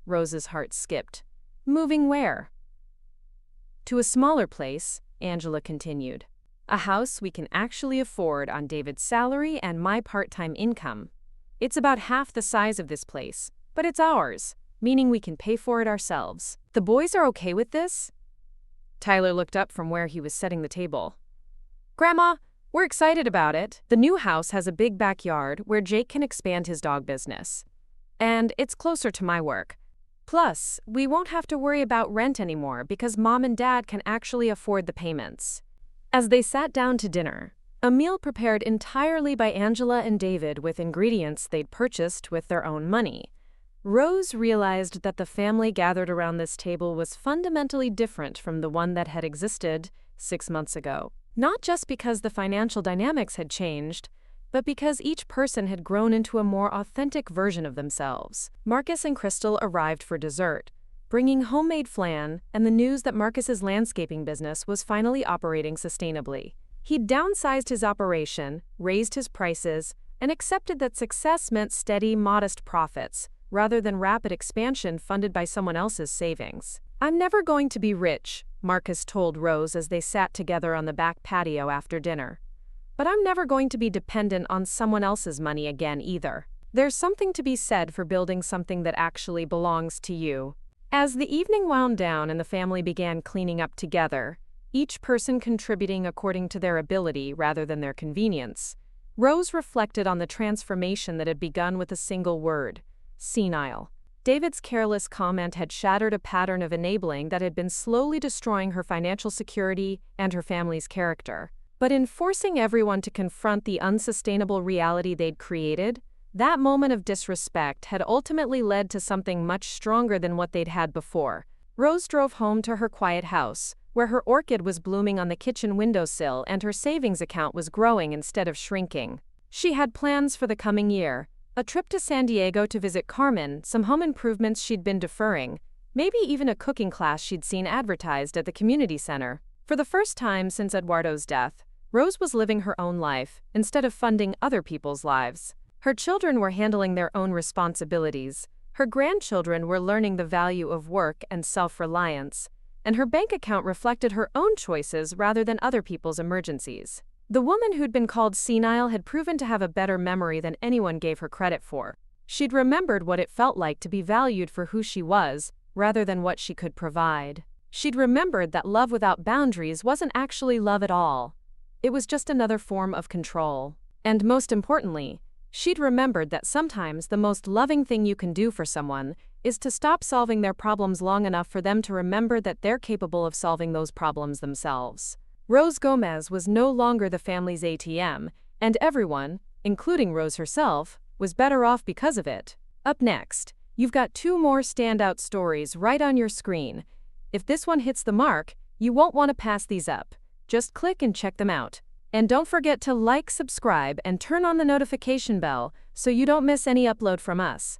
Speaker 1: Rose's heart skipped. "Moving where?" "To a smaller place," Angela continued. "A house we can actually afford on David's salary and my part-time income. It's about half the size of this place, but it's ours, meaning we can pay for it ourselves. The boys are okay with this?" Tyler looked up from where he was setting the table. "Grandma, we're excited about it. The new house has a big backyard where Jake can expand his dog business. And it's closer to my work. Plus, we won't have to worry about rent anymore because Mom and Dad can actually afford the payments." As they sat down to dinner, a meal prepared entirely by Angela and David with ingredients they'd purchased with their own money, Rose realized that the family gathered around this table was fundamentally different from the one that had existed 6 months ago. Not just because the financial dynamics had changed, but because each person had grown into a more authentic version of themselves. Marcus and Crystal arrived for dessert, bringing homemade flan and the news that Marcus's landscaping business was finally operating sustainably. He'd downsized his operation, raised his prices, and accepted that success meant steady, modest profits, rather than rapid expansion funded by someone else's savings. "I'm never going to be rich," Marcus told Rose as they sat together on the back patio after dinner. "But I'm never going to be dependent on someone else's money again either. There's something to be said for building something that actually belongs to you." As the evening wound down and the family began cleaning up together, each person contributing according to their ability rather than their convenience, Rose reflected on the transformation that had begun with a single word: senile. David's careless comment had shattered a pattern of enabling that had been slowly destroying her financial security and her family's character. But in forcing everyone to confront the unsustainable reality they'd created, that moment of disrespect had ultimately led to something much stronger than what they'd had before. Rose drove home to her quiet house, where her orchid was blooming on the kitchen windowsill and her savings account was growing instead of shrinking. She had plans for the coming year: a trip to San Diego to visit Carmen, some home improvements she'd been deferring, maybe even a cooking class she'd seen advertised at the community center. For the first time since Eduardo's death, Rose was living her own life, instead of funding other people's lives. Her children were handling their own responsibilities, her grandchildren were learning the value of work and self-reliance, and her bank account reflected her own choices rather than other people's emergencies. The woman who'd been called senile had proven to have a better memory than anyone gave her credit for. She'd remembered what it felt like to be valued for who she was, rather than what she could provide. She'd remembered that love without boundaries wasn't actually love at all. It was just another form of control. And most importantly, she'd remembered that sometimes the most loving thing you can do for someone is to stop solving their problems long enough for them to remember that they're capable of solving those problems themselves. Rose Gomez was no longer the family's ATM, and everyone, including Rose herself, was better off because of it. Up next, you've got 2 more standout stories right on your screen. If this one hits the mark, you won't want to pass these up. Just click and check them out. And don't forget to like, subscribe, and turn on the notification bell so you don't miss any upload from us.